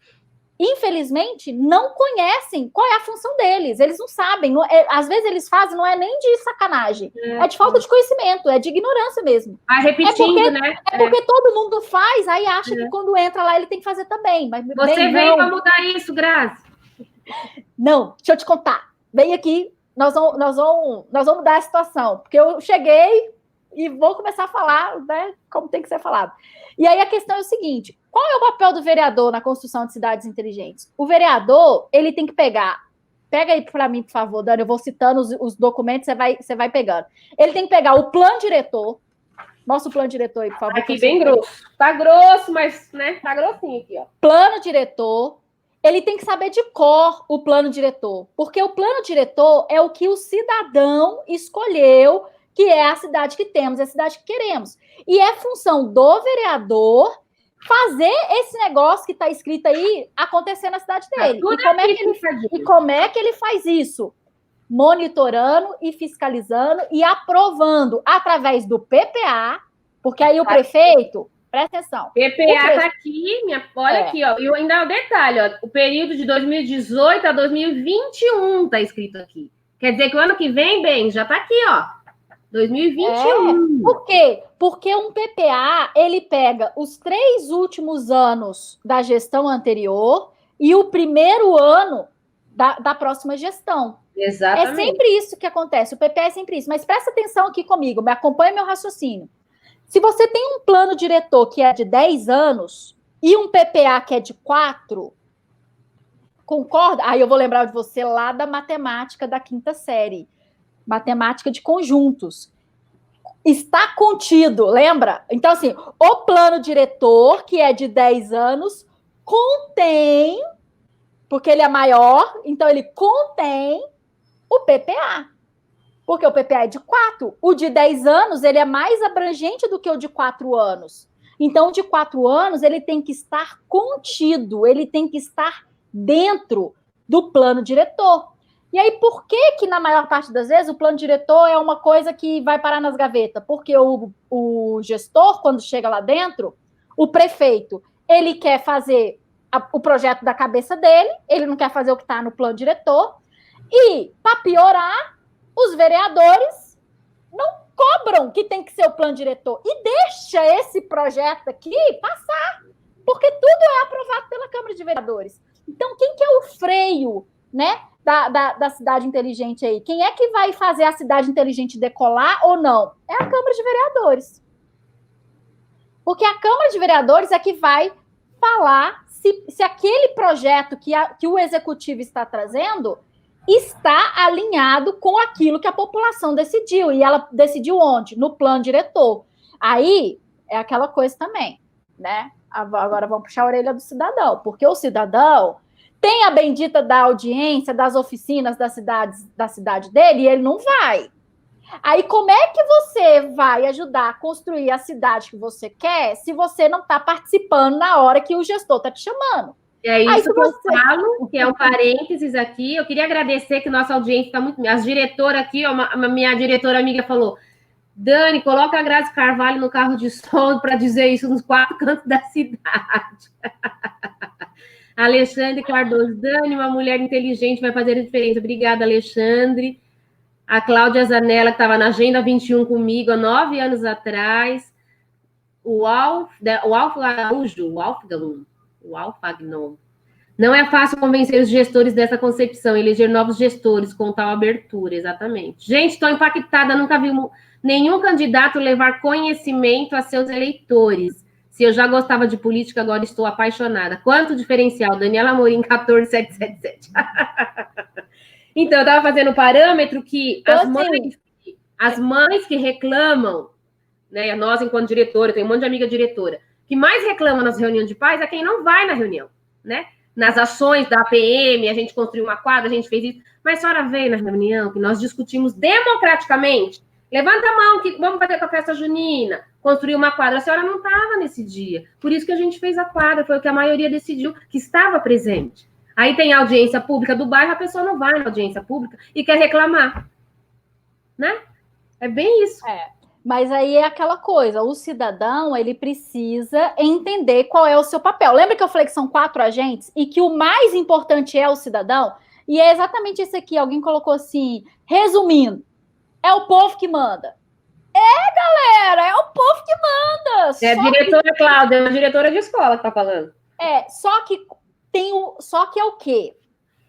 infelizmente, não conhecem qual é a função deles. Eles não sabem. Às vezes eles fazem, não é nem de sacanagem. É de falta de conhecimento, é de ignorância mesmo. Vai repetindo, né? É porque todo mundo faz, aí acha que quando entra lá ele tem que fazer também. Mas, você veio para mudar isso, Grazi. Não, deixa eu te contar. Vem aqui, nós vamos mudar a situação. Porque eu cheguei e vou começar a falar, né, como tem que ser falado. E aí a questão é o seguinte, qual é o papel do vereador na construção de cidades inteligentes? O vereador, ele tem que pega aí para mim, por favor, Dani, eu vou citando os documentos, você vai pegando. Ele tem que pegar o plano diretor, mostra o plano diretor aí, por favor. Aqui bem grosso. Tá grosso, mas, né, tá grossinho aqui, ó. Plano diretor, ele tem que saber de cor o plano diretor, porque o plano diretor é o que o cidadão escolheu, que é a cidade que temos, é a cidade que queremos. E é função do vereador fazer esse negócio que está escrito aí acontecer na cidade dele. E como é que ele faz isso? Monitorando e fiscalizando e aprovando através do PPA, porque aí o prefeito, presta atenção. PPA está aqui, olha aqui, ó, e ainda o detalhe, ó, o período de 2018 a 2021 está escrito aqui. Quer dizer que o ano que vem, bem, já está aqui, ó. 2021. Por quê? Porque um PPA, ele pega os 3 últimos anos da gestão anterior e o primeiro ano da próxima gestão. Exatamente. É sempre isso que acontece. O PPA é sempre isso. Mas presta atenção aqui comigo, me acompanha meu raciocínio. Se você tem um plano diretor que é de 10 anos e um PPA que é de 4, concorda? Aí eu vou lembrar de você lá da matemática da 5ª série. Matemática de conjuntos. Está contido, lembra? Então, assim, o plano diretor, que é de 10 anos, contém, porque ele é maior, então ele contém o PPA. Porque o PPA é de 4. O de 10 anos, ele é mais abrangente do que o de 4 anos. Então, o de 4 anos, ele tem que estar contido, ele tem que estar dentro do plano diretor. E aí, por que na maior parte das vezes, o plano diretor é uma coisa que vai parar nas gavetas? Porque o gestor, quando chega lá dentro, o prefeito, ele quer fazer o projeto da cabeça dele, ele não quer fazer o que está no plano diretor, e, para piorar, os vereadores não cobram que tem que ser o plano diretor, e deixa esse projeto aqui passar, porque tudo é aprovado pela Câmara de Vereadores. Então, quem que é o freio, né? Da cidade inteligente aí. Quem é que vai fazer a cidade inteligente decolar ou não? É a Câmara de Vereadores. Porque a Câmara de Vereadores é que vai falar se aquele projeto que o Executivo está trazendo está alinhado com aquilo que a população decidiu. E ela decidiu onde? No plano diretor. Aí é aquela coisa também, né? Agora vamos puxar a orelha do cidadão, porque o cidadão tem a bendita da audiência, das oficinas da cidade dele, e ele não vai. Aí, como é que você vai ajudar a construir a cidade que você quer se você não está participando na hora que o gestor está te chamando? É isso que eu falo, que é um parênteses aqui. Eu queria agradecer que nossa audiência está muito... As diretoras aqui, a minha diretora amiga falou, Dani, coloca a Grazi Carvalho no carro de som para dizer isso nos 4 cantos da cidade. Alexandre Cardoso, Dani, uma mulher inteligente vai fazer a diferença. Obrigada, Alexandre. A Cláudia Zanella, que estava na Agenda 21 comigo há 9 anos atrás. O Alfagnon. Não é fácil convencer os gestores dessa concepção, eleger novos gestores com tal abertura, exatamente. Gente, estou impactada, nunca vi nenhum candidato levar conhecimento a seus eleitores. Se eu já gostava de política, agora estou apaixonada. Quanto diferencial, Daniela Amorim, 14777. Então, eu estava fazendo um parâmetro que as mães que reclamam, né, nós, enquanto diretora, tem um monte de amiga diretora, que mais reclamam nas reuniões de pais é quem não vai na reunião, né? Nas ações da APM, a gente construiu uma quadra, a gente fez isso, mas a senhora veio na reunião que nós discutimos democraticamente. Levanta a mão que vamos fazer com a festa junina, construir uma quadra. A senhora não estava nesse dia. Por isso que a gente fez a quadra, foi o que a maioria decidiu, que estava presente. Aí tem a audiência pública do bairro, a pessoa não vai na audiência pública e quer reclamar. Né? É bem isso. Mas aí é aquela coisa, o cidadão, ele precisa entender qual é o seu papel. Lembra que eu falei que são 4 agentes e que o mais importante é o cidadão? E é exatamente isso aqui, alguém colocou assim, resumindo, é o povo que manda. Galera, é o povo que manda. É a diretora, Cláudia, é uma diretora de escola que tá falando. Só que é o quê?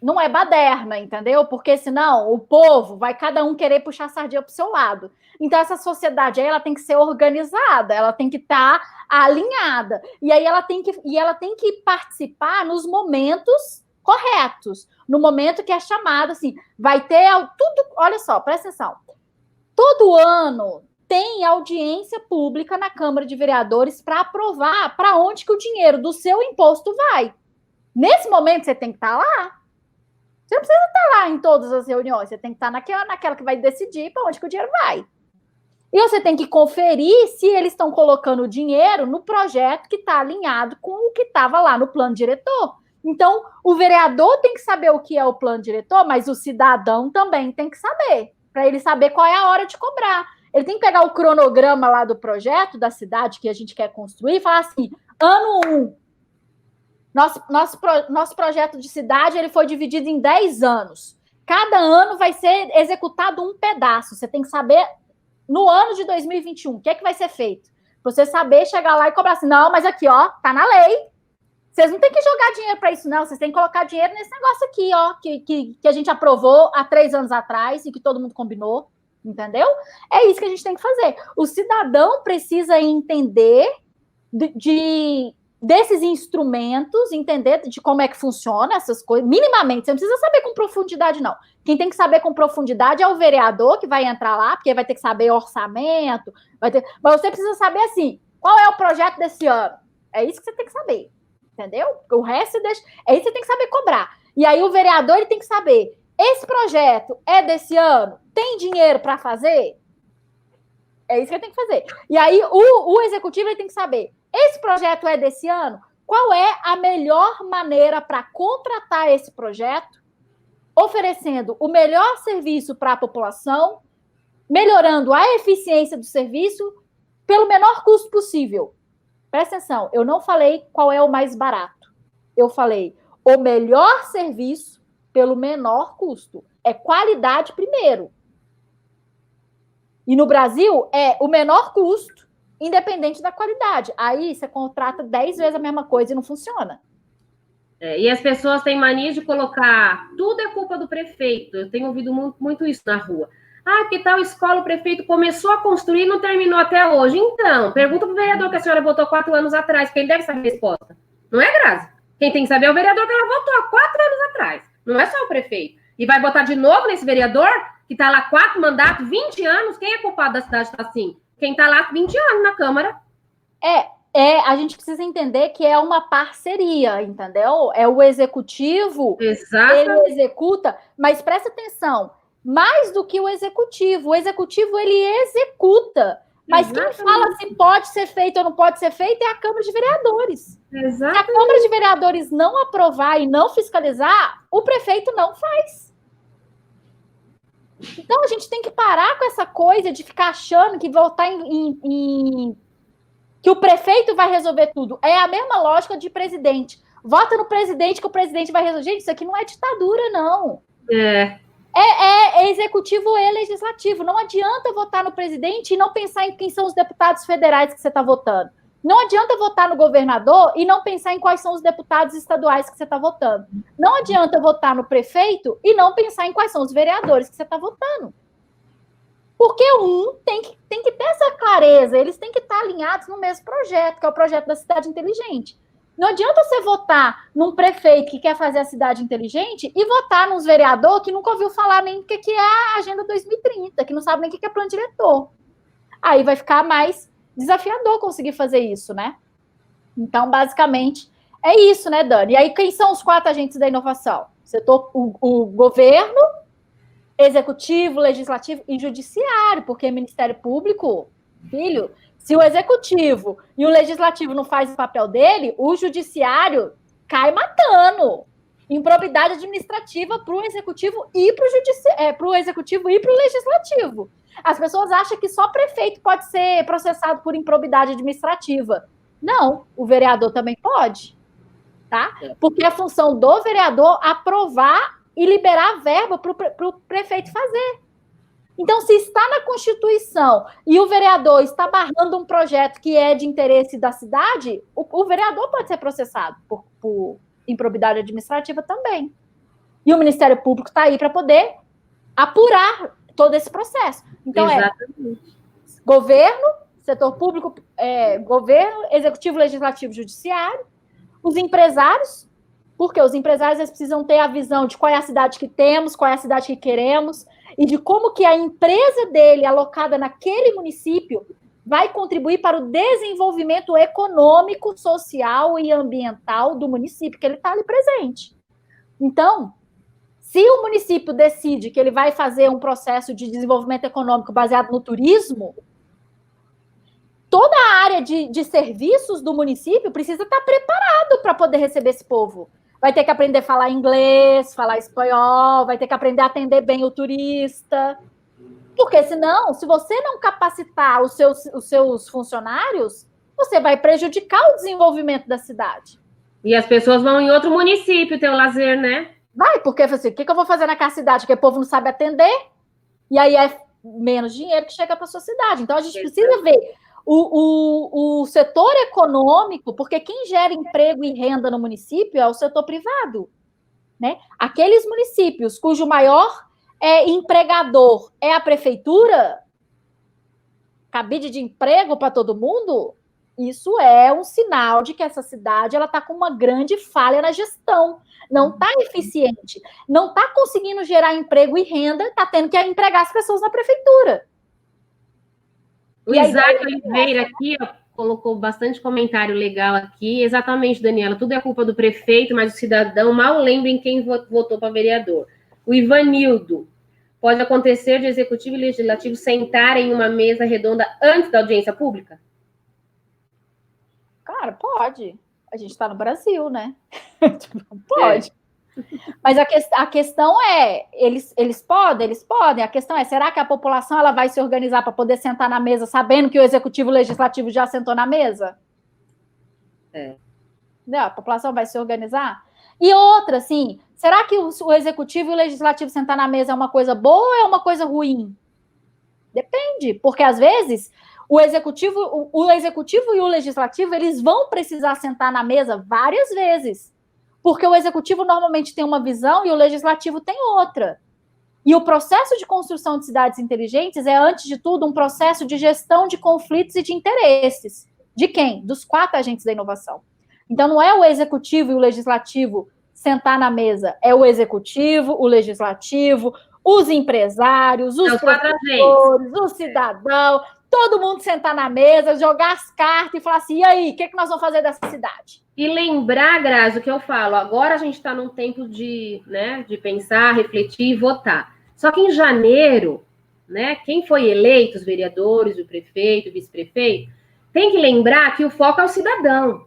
Não é baderna, entendeu? Porque senão o povo vai cada um querer puxar a sardinha para o seu lado. Então essa sociedade aí ela tem que ser organizada, ela tem que estar alinhada. E aí ela tem que participar nos momentos corretos. No momento que é chamado, assim, vai ter tudo. Olha só, presta atenção. Todo ano tem audiência pública na Câmara de Vereadores para aprovar para onde que o dinheiro do seu imposto vai. Nesse momento você tem que estar lá. Você não precisa estar lá em todas as reuniões, você tem que estar naquela que vai decidir para onde que o dinheiro vai. E você tem que conferir se eles estão colocando o dinheiro no projeto que está alinhado com o que estava lá no plano diretor. Então, o vereador tem que saber o que é o plano diretor, mas o cidadão também tem que saber, para ele saber qual é a hora de cobrar. Ele tem que pegar o cronograma lá do projeto da cidade que a gente quer construir e falar assim, ano 1, nosso projeto de cidade ele foi dividido em 10 anos. Cada ano vai ser executado um pedaço. Você tem que saber, no ano de 2021, o que é que vai ser feito. Você saber chegar lá e cobrar assim, não, mas aqui, ó, tá na lei. Vocês não têm que jogar dinheiro para isso, não. Vocês têm que colocar dinheiro nesse negócio aqui, ó, que a gente aprovou há 3 anos atrás e que todo mundo combinou, entendeu? É isso que a gente tem que fazer. O cidadão precisa entender desses instrumentos, entender de como é que funciona essas coisas, minimamente, você não precisa saber com profundidade, não. Quem tem que saber com profundidade é o vereador que vai entrar lá, porque vai ter que saber orçamento, mas você precisa saber, assim, qual é o projeto desse ano? É isso que você tem que saber, entendeu? O resto, é isso que você tem que saber cobrar. E aí o vereador ele tem que saber, esse projeto é desse ano? Tem dinheiro para fazer? É isso que ele tem que fazer. E aí o executivo ele tem que saber, esse projeto é desse ano? Qual é a melhor maneira para contratar esse projeto, oferecendo o melhor serviço para a população, melhorando a eficiência do serviço pelo menor custo possível? Presta atenção, eu não falei qual é o mais barato. Eu falei o melhor serviço pelo menor custo. É qualidade primeiro. E no Brasil é o menor custo, independente da qualidade. Aí você contrata 10 vezes a mesma coisa e não funciona. E as pessoas têm mania de colocar tudo é culpa do prefeito. Eu tenho ouvido muito isso na rua. Ah, que tal escola o prefeito começou a construir e não terminou até hoje? Então, pergunta para o vereador que a senhora votou 4 anos atrás, quem deve saber a resposta. Não é, Grazi? Quem tem que saber é o vereador que ela votou há 4 anos atrás. Não é só o prefeito. E vai botar de novo nesse vereador que está lá 4 mandatos, 20 anos. Quem é culpado da cidade estar assim? Quem está lá 20 anos na Câmara. A gente precisa entender que é uma parceria, entendeu? É o executivo, Exatamente. Ele executa, mas presta atenção, mais do que o executivo ele executa, mas Exatamente. Quem fala se pode ser feito ou não pode ser feito é a Câmara de Vereadores. Exatamente. Se a Câmara de Vereadores não aprovar e não fiscalizar, o prefeito não faz. Então, a gente tem que parar com essa coisa de ficar achando que votar que o prefeito vai resolver tudo. É a mesma lógica de presidente. Vota no presidente que o presidente vai resolver. Gente, isso aqui não é ditadura, não. É executivo e legislativo. Não adianta votar no presidente e não pensar em quem são os deputados federais que você está votando. Não adianta votar no governador e não pensar em quais são os deputados estaduais que você está votando. Não adianta votar no prefeito e não pensar em quais são os vereadores que você está votando. Porque tem que ter essa clareza, eles têm que estar alinhados no mesmo projeto, que é o projeto da cidade inteligente. Não adianta você votar num prefeito que quer fazer a cidade inteligente e votar nos vereadores que nunca ouviu falar nem o que é a Agenda 2030, que não sabe nem o que é plano diretor. Aí vai ficar mais desafiador conseguir fazer isso, né? Então, basicamente, é isso, né, Dani? E aí, quem são os 4 agentes da inovação? O governo, executivo, legislativo e judiciário, porque Ministério Público, filho, se o executivo e o legislativo não fazem o papel dele, o judiciário cai matando. Improbidade administrativa para o executivo e para o executivo e para o legislativo. As pessoas acham que só prefeito pode ser processado por improbidade administrativa. Não, o vereador também pode, tá? Porque a função do vereador é aprovar e liberar a verba para o prefeito fazer. Então, se está na Constituição e o vereador está barrando um projeto que é de interesse da cidade, o vereador pode ser processado por improbidade administrativa também. E o Ministério Público está aí para poder apurar todo esse processo. Então, exatamente. Governo, setor público, governo, executivo, legislativo, judiciário, os empresários, porque os empresários eles precisam ter a visão de qual é a cidade que temos, qual é a cidade que queremos, e de como que a empresa dele, alocada naquele município, vai contribuir para o desenvolvimento econômico, social e ambiental do município, que ele está ali presente. Então, se o município decide que ele vai fazer um processo de desenvolvimento econômico baseado no turismo, toda a área de serviços do município precisa estar preparado para poder receber esse povo. Vai ter que aprender a falar inglês, falar espanhol, vai ter que aprender a atender bem o turista. Porque senão, se você não capacitar os seus funcionários, você vai prejudicar o desenvolvimento da cidade. E as pessoas vão em outro município ter o lazer, né? Vai, porque assim, o que eu vou fazer naquela cidade? Porque o povo não sabe atender, e aí é menos dinheiro que chega para a sua cidade. Então, a gente precisa ver o setor econômico, porque quem gera emprego e renda no município é o setor privado, né? Aqueles municípios cujo maior empregador é a prefeitura, cabide de emprego para todo mundo, isso é um sinal de que essa cidade ela está com uma grande falha na gestão, não está eficiente, não está conseguindo gerar emprego e renda, está tendo que empregar as pessoas na prefeitura. O Isaac Oliveira aqui colocou bastante comentário legal aqui. Exatamente, Daniela, tudo é culpa do prefeito, mas o cidadão mal lembra em quem votou para vereador. O Ivanildo, pode acontecer de executivo e legislativo sentarem em uma mesa redonda antes da audiência pública? Cara, pode. A gente está no Brasil, né? Pode. Mas a questão é, eles podem. A questão é, será que a população ela vai se organizar para poder sentar na mesa sabendo que o executivo e o legislativo já sentou na mesa? Não, a população vai se organizar? E outra, assim, será que o executivo e o legislativo sentar na mesa é uma coisa boa ou é uma coisa ruim? Depende, porque às vezes o executivo e o legislativo eles vão precisar sentar na mesa várias vezes. Porque o executivo normalmente tem uma visão e o legislativo tem outra. E o processo de construção de cidades inteligentes é, antes de tudo, um processo de gestão de conflitos e de interesses. De quem? Dos 4 agentes da inovação. Então, não é o executivo e o legislativo sentar na mesa, é o executivo, o legislativo, os empresários, os professores, o cidadão, todo mundo sentar na mesa, jogar as cartas e falar assim, e aí, o que nós vamos fazer dessa cidade? E lembrar, Grazi, o que eu falo, agora a gente está num tempo de pensar, refletir e votar. Só que em janeiro, né, quem foi eleito, os vereadores, o prefeito, o vice-prefeito, tem que lembrar que o foco é o cidadão.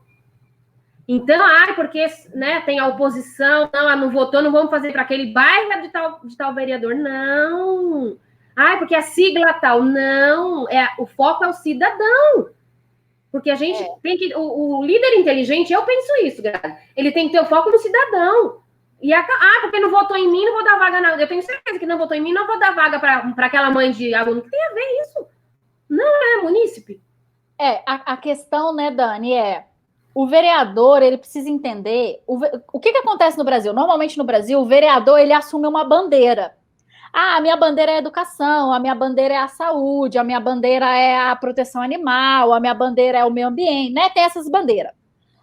Então, porque tem a oposição, não votou, não vamos fazer para aquele bairro de tal vereador. Não. Porque a sigla tal. Não. O foco é o cidadão. Porque a gente tem que... O líder inteligente, eu penso isso, Grazi. Ele tem que ter o foco no cidadão. E porque não votou em mim, não vou dar vaga na... Eu tenho certeza que não votou em mim, não vou dar vaga para aquela mãe de aluno. O que tem a ver isso? Não é munícipe. A questão, né, Dani, o vereador, ele precisa entender... O que acontece no Brasil? Normalmente no Brasil, o vereador, ele assume uma bandeira. A minha bandeira é a educação, a minha bandeira é a saúde, a minha bandeira é a proteção animal, a minha bandeira é o meio ambiente, né? Tem essas bandeiras.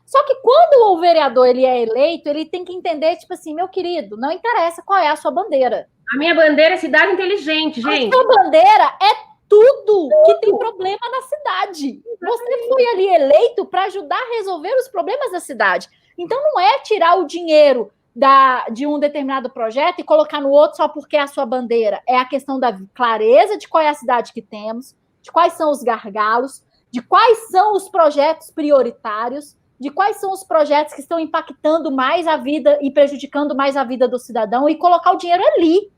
Só que quando o vereador ele é eleito, ele tem que entender, tipo assim, meu querido, não interessa qual é a sua bandeira. A minha bandeira é cidade inteligente, gente. A sua bandeira é tudo que tem problema na cidade. Você foi ali eleito para ajudar a resolver os problemas da cidade. Então não é tirar o dinheiro de um determinado projeto e colocar no outro só porque é a sua bandeira. É a questão da clareza de qual é a cidade que temos, de quais são os gargalos, de quais são os projetos prioritários, de quais são os projetos que estão impactando mais a vida e prejudicando mais a vida do cidadão e colocar o dinheiro ali.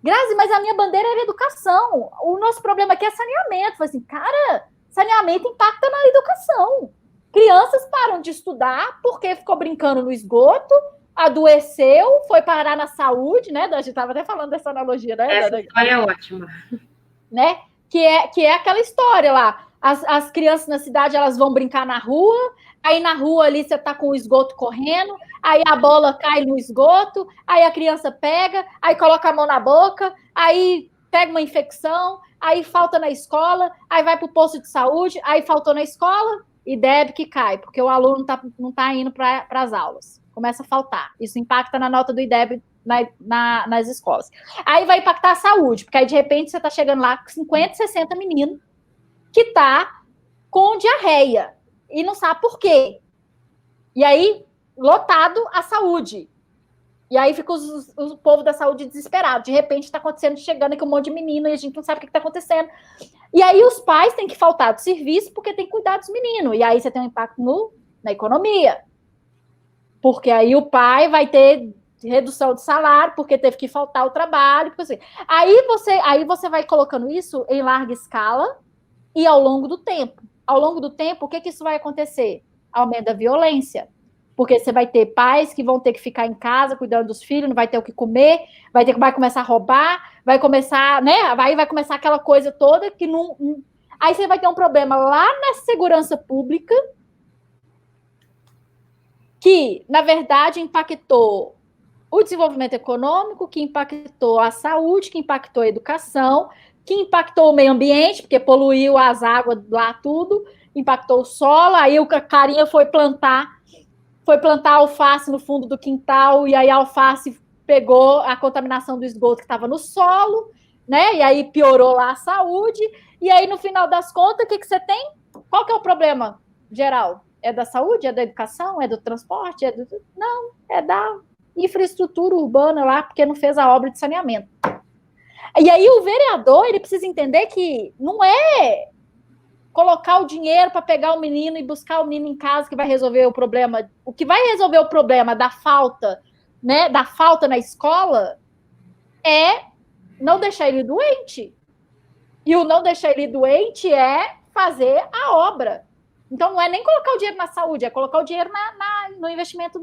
Grazi, mas a minha bandeira era educação. O nosso problema aqui é saneamento. Falei assim, cara, saneamento impacta na educação. Crianças param de estudar porque ficou brincando no esgoto, adoeceu, foi parar na saúde, né? A gente estava até falando dessa analogia, né? Essa história é ótima. Né? Que é aquela história lá. As crianças na cidade, elas vão brincar na rua, aí na rua ali você tá com o esgoto correndo, aí a bola cai no esgoto, aí a criança pega, aí coloca a mão na boca, aí pega uma infecção, aí falta na escola, aí vai para o posto de saúde, aí faltou na escola, e IDEB que cai, porque o aluno não tá indo para as aulas. Começa a faltar. Isso impacta na nota do IDEB nas escolas. Aí vai impactar a saúde, porque aí de repente você está chegando lá com 50, 60 meninos que tá com diarreia e não sabe por quê. E aí, lotado a saúde. E aí fica o povo da saúde desesperado. De repente está acontecendo, chegando aqui um monte de menino e a gente não sabe o que está acontecendo. E aí os pais têm que faltar do serviço porque tem que cuidar dos meninos. E aí você tem um impacto na economia. Porque aí o pai vai ter redução de salário porque teve que faltar o trabalho. Assim. Aí você vai colocando isso em larga escala e ao longo do tempo. Ao longo do tempo, o que isso vai acontecer? Aumento da violência. Porque você vai ter pais que vão ter que ficar em casa cuidando dos filhos, não vai ter o que comer, vai começar a roubar, vai começar, né? Vai começar aquela coisa toda que não. Aí você vai ter um problema lá na segurança pública, que, na verdade, impactou o desenvolvimento econômico, que impactou a saúde, que impactou a educação, que impactou o meio ambiente, porque poluiu as águas lá tudo, impactou o solo, aí o carinha foi plantar alface no fundo do quintal, e aí a alface pegou a contaminação do esgoto que estava no solo, né? E aí piorou lá a saúde, e aí no final das contas, o que você tem? Qual que é o problema geral? É da saúde? É da educação? É do transporte? Não, é da infraestrutura urbana lá, porque não fez a obra de saneamento. E aí o vereador, ele precisa entender que não é colocar o dinheiro para pegar o menino e buscar o menino em casa que vai resolver o problema. O que vai resolver o problema da falta, né, da falta na escola é não deixar ele doente. E o não deixar ele doente é fazer a obra. Então, não é nem colocar o dinheiro na saúde, é colocar o dinheiro no investimento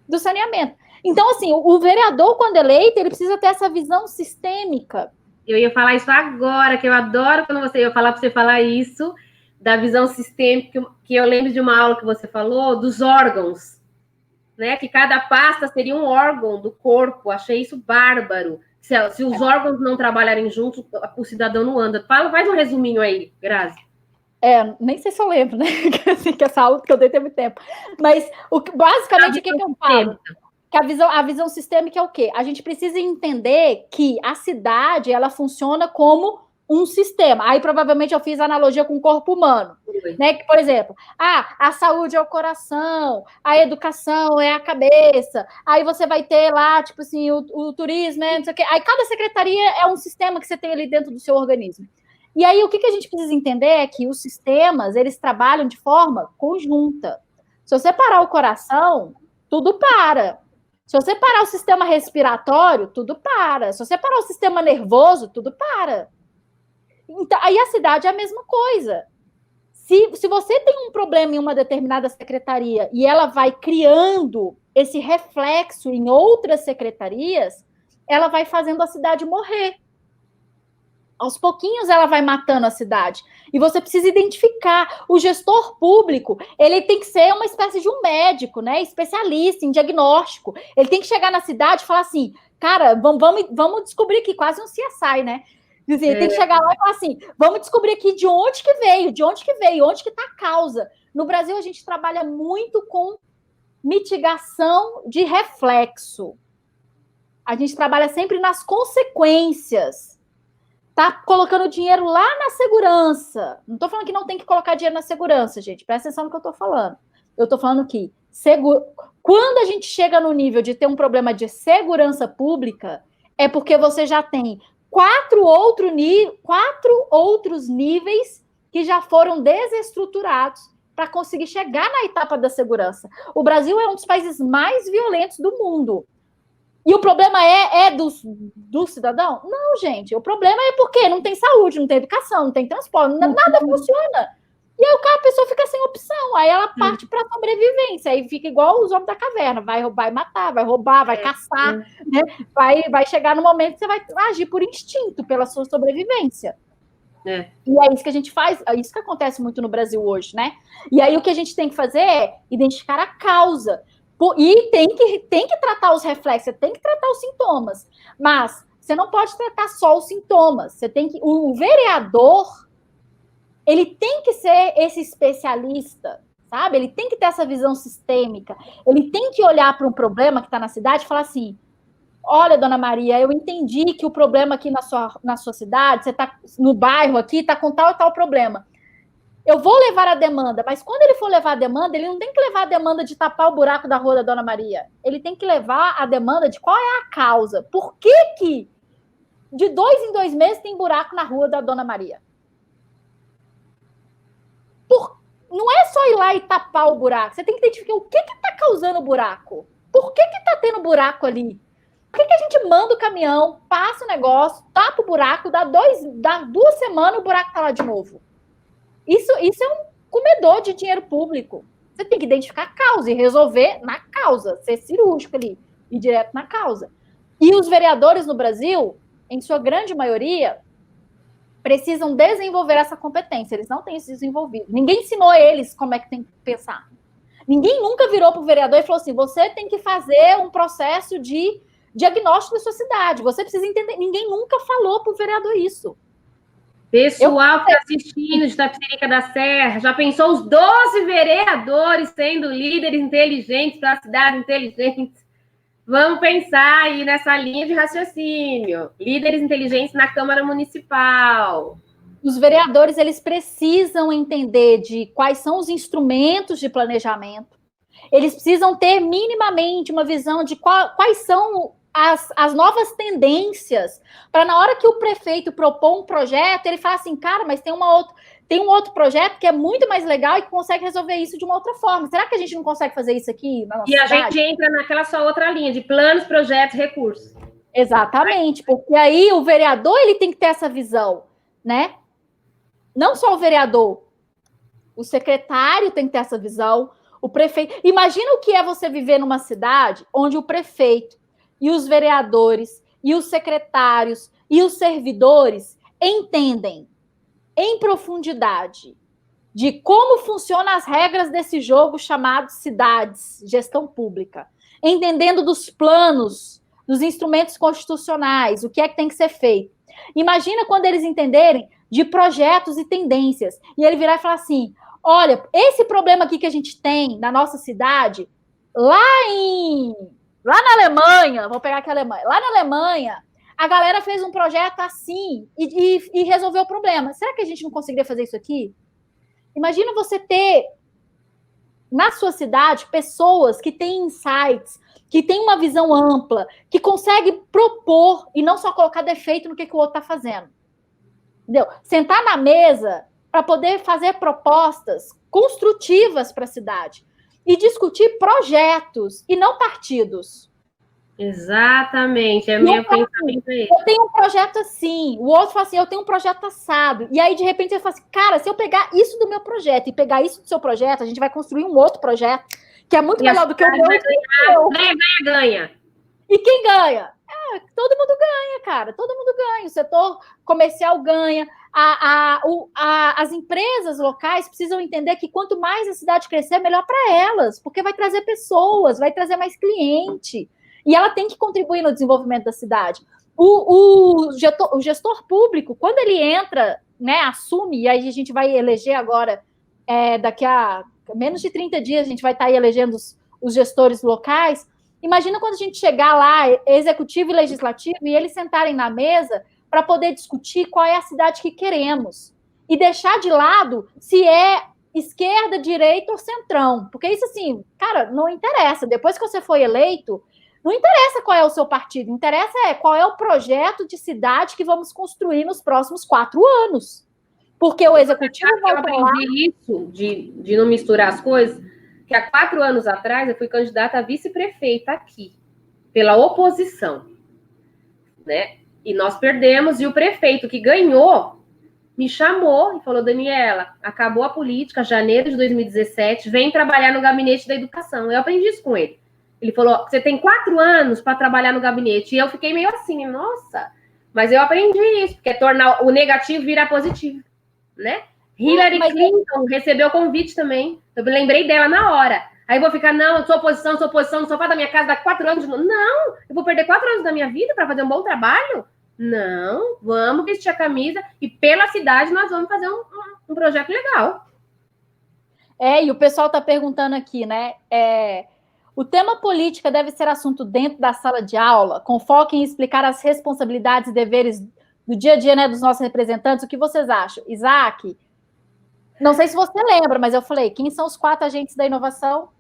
do saneamento. Então, assim, o vereador, quando eleito, ele precisa ter essa visão sistêmica. Eu ia falar isso agora, que eu adoro quando você ia falar para você falar isso, da visão sistêmica, que eu lembro de uma aula que você falou, dos órgãos, né? Que cada pasta seria um órgão do corpo. Achei isso bárbaro. Se os órgãos não trabalharem juntos, o cidadão não anda. Faz um resuminho aí, Grazi. Nem sei se eu lembro, né? Que essa aula que eu dei tem muito tempo. Mas, basicamente, o que eu falo? Que a visão sistêmica é o quê? A gente precisa entender que a cidade, ela funciona como um sistema. Aí, provavelmente, eu fiz analogia com o corpo humano. Né? Que, por exemplo, a saúde é o coração, a educação é a cabeça, aí você vai ter lá, tipo assim, o turismo, né? Não sei o quê. Aí cada secretaria é um sistema que você tem ali dentro do seu organismo. E aí, o que a gente precisa entender é que os sistemas, eles trabalham de forma conjunta. Se você parar o coração, tudo para. Se você parar o sistema respiratório, tudo para. Se você parar o sistema nervoso, tudo para. Então, aí a cidade é a mesma coisa. Se você tem um problema em uma determinada secretaria e ela vai criando esse reflexo em outras secretarias, ela vai fazendo a cidade morrer. Aos pouquinhos ela vai matando a cidade. E você precisa identificar. O gestor público, ele tem que ser uma espécie de um médico, né? Especialista em diagnóstico. Ele tem que chegar na cidade e falar assim, cara, vamos descobrir aqui, quase um CSI, né? Ele tem que chegar lá e falar assim, vamos descobrir aqui de onde que veio, onde que está a causa. No Brasil, a gente trabalha muito com mitigação de reflexo. A gente trabalha sempre nas consequências. Tá colocando dinheiro lá na segurança. Não estou falando que não tem que colocar dinheiro na segurança, gente. Presta atenção no que eu estou falando. Eu estou falando que quando a gente chega no nível de ter um problema de segurança pública, é porque você já tem 4 outros níveis que já foram desestruturados para conseguir chegar na etapa da segurança. O Brasil é um dos países mais violentos do mundo. E o problema é do cidadão? Não, gente. O problema é porque não tem saúde, não tem educação, não tem transporte, nada funciona. E aí a pessoa fica sem opção. Aí ela parte para a sobrevivência. Aí fica igual os homens da caverna. Vai roubar e matar, vai roubar, vai caçar. Né? Vai chegar no momento que você vai agir por instinto, pela sua sobrevivência. E é isso que a gente faz, é isso que acontece muito no Brasil hoje, né? E aí o que a gente tem que fazer é identificar a causa. E tem que tratar os reflexos, você tem que tratar os sintomas. Mas você não pode tratar só os sintomas. Você tem que. O vereador, ele tem que ser esse especialista, sabe? Ele tem que ter essa visão sistêmica. Ele tem que olhar para um problema que está na cidade e falar assim: olha, dona Maria, eu entendi que o problema aqui na sua cidade, você está no bairro aqui, está com tal e tal problema. Eu vou levar a demanda, mas quando ele for levar a demanda, ele não tem que levar a demanda de tapar o buraco da rua da dona Maria. Ele tem que levar a demanda de qual é a causa. Por que de 2 em 2 meses tem buraco na rua da dona Maria? Não é só ir lá e tapar o buraco. Você tem que identificar o que está causando o buraco. Por que está tendo buraco ali? Por que a gente manda o caminhão, passa o negócio, tapa o buraco, dá 2 semanas, o buraco está lá de novo? Isso é um comedor de dinheiro público. Você tem que identificar a causa e resolver na causa, ser cirúrgico ali, ir direto na causa. E os vereadores no Brasil, em sua grande maioria, precisam desenvolver essa competência. Eles não têm isso desenvolvido. Ninguém ensinou eles como é que tem que pensar. Ninguém nunca virou para o vereador e falou assim: você tem que fazer um processo de diagnóstico da sua cidade. Você precisa entender. Ninguém nunca falou para o vereador isso. Pessoal que está assistindo de Tapicerica da Serra, já pensou os 12 vereadores sendo líderes inteligentes para a cidade inteligente? Vamos pensar aí nessa linha de raciocínio. Líderes inteligentes na Câmara Municipal. Os vereadores, eles precisam entender de quais são os instrumentos de planejamento. Eles precisam ter minimamente uma visão de quais são as novas tendências, para na hora que o prefeito propor um projeto, ele fala assim: cara, mas tem um outro projeto que é muito mais legal e que consegue resolver isso de uma outra forma. Será que a gente não consegue fazer isso aqui na nossa cidade? E a gente entra naquela sua outra linha de planos, projetos, recursos. Exatamente, porque aí o vereador, ele tem que ter essa visão, né? Não só o vereador, o secretário tem que ter essa visão, o prefeito. Imagina o que é você viver numa cidade onde o prefeito e os vereadores e os secretários e os servidores entendem em profundidade de como funcionam as regras desse jogo chamado cidades, gestão pública, entendendo dos planos, dos instrumentos constitucionais, o que é que tem que ser feito. Imagina quando eles entenderem de projetos e tendências, e ele virar e falar assim: olha, esse problema aqui que a gente tem na nossa cidade, lá na Alemanha, vou pegar aqui a Alemanha, lá na Alemanha, a galera fez um projeto assim e resolveu o problema. Será que a gente não conseguiria fazer isso aqui? Imagina você ter na sua cidade pessoas que têm insights, que têm uma visão ampla, que conseguem propor e não só colocar defeito no que o outro está fazendo. Entendeu? Sentar na mesa para poder fazer propostas construtivas para a cidade e discutir projetos e não partidos. Exatamente, é meu pensamento aí. Eu tenho um projeto assim, o outro fala assim: eu tenho um projeto assado. E aí, de repente, ele fala assim: cara, se eu pegar isso do meu projeto e pegar isso do seu projeto, a gente vai construir um outro projeto que é muito melhor do que o meu. Ganha. E quem ganha? Todo mundo ganha, cara. Todo mundo ganha. O setor comercial ganha. As empresas locais precisam entender que quanto mais a cidade crescer, melhor para elas, porque vai trazer pessoas, vai trazer mais cliente. E ela tem que contribuir no desenvolvimento da cidade. O gestor público, quando ele entra, né, assume, e aí a gente vai eleger agora, daqui a menos de 30 dias, a gente vai estar aí elegendo os gestores locais. Imagina quando a gente chegar lá, executivo e legislativo, e eles sentarem na mesa para poder discutir qual é a cidade que queremos. E deixar de lado se é esquerda, direita ou centrão. Porque isso, assim, cara, não interessa. Depois que você foi eleito, não interessa qual é o seu partido. Interessa qual é o projeto de cidade que vamos construir nos próximos 4 anos. Porque o executivo vai falar... Eu aprendi isso, de não misturar as coisas, que há 4 anos atrás eu fui candidata a vice-prefeita aqui. pela oposição, né? E nós perdemos, e o prefeito que ganhou me chamou e falou: Daniela, acabou a política, janeiro de 2017, vem trabalhar no gabinete da educação. Eu aprendi isso com ele. Ele falou: você tem 4 anos para trabalhar no gabinete. E eu fiquei meio assim, nossa, mas eu aprendi isso, porque é tornar o negativo virar positivo, né? Hillary Clinton recebeu o convite também. Eu me lembrei dela na hora. Aí eu vou ficar, não, eu sou oposição, no sofá da minha casa daqui 4 anos de novo. Não, eu vou perder 4 anos da minha vida para fazer um bom trabalho? Não, vamos vestir a camisa e pela cidade nós vamos fazer um projeto legal. E o pessoal está perguntando aqui, né? O tema política deve ser assunto dentro da sala de aula, com foco em explicar as responsabilidades e deveres do dia a dia, né, dos nossos representantes. O que vocês acham? Isaac, não sei se você lembra, mas eu falei, quem são os 4 agentes da inovação?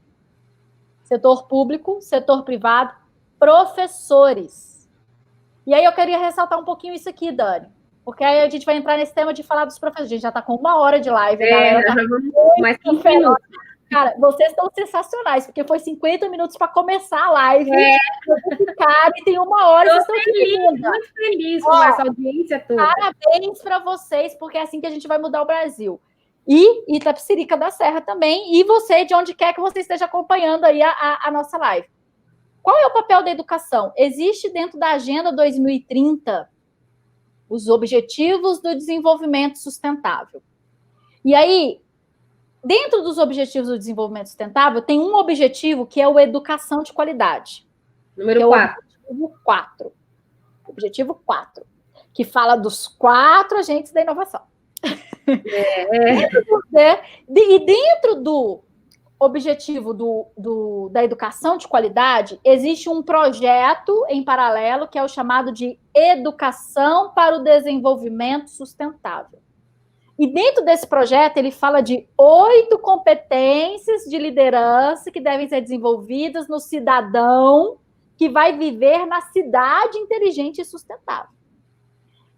Setor público, setor privado, professores. E aí eu queria ressaltar um pouquinho isso aqui, Dani, porque aí a gente vai entrar nesse tema de falar dos professores. A gente já está com 1 hora de live, a galera tá mais 5 minutos. Cara, vocês estão sensacionais, porque foi 50 minutos para começar a live. Cara, e tem 1 hora. Estou feliz, muito feliz com essa audiência toda. Parabéns para vocês, porque é assim que a gente vai mudar o Brasil. E Itapecerica da Serra também, e você, de onde quer que você esteja acompanhando aí a nossa live. Qual é o papel da educação? Existe dentro da Agenda 2030 os Objetivos do Desenvolvimento Sustentável. E aí, dentro dos Objetivos do Desenvolvimento Sustentável, tem um objetivo que é o Educação de Qualidade. Número 4. Objetivo 4, que fala dos 4 agentes da inovação. E dentro do objetivo da educação de qualidade, existe um projeto em paralelo que é o chamado de Educação para o Desenvolvimento Sustentável. E dentro desse projeto, ele fala de 8 competências de liderança que devem ser desenvolvidas no cidadão que vai viver na cidade inteligente e sustentável.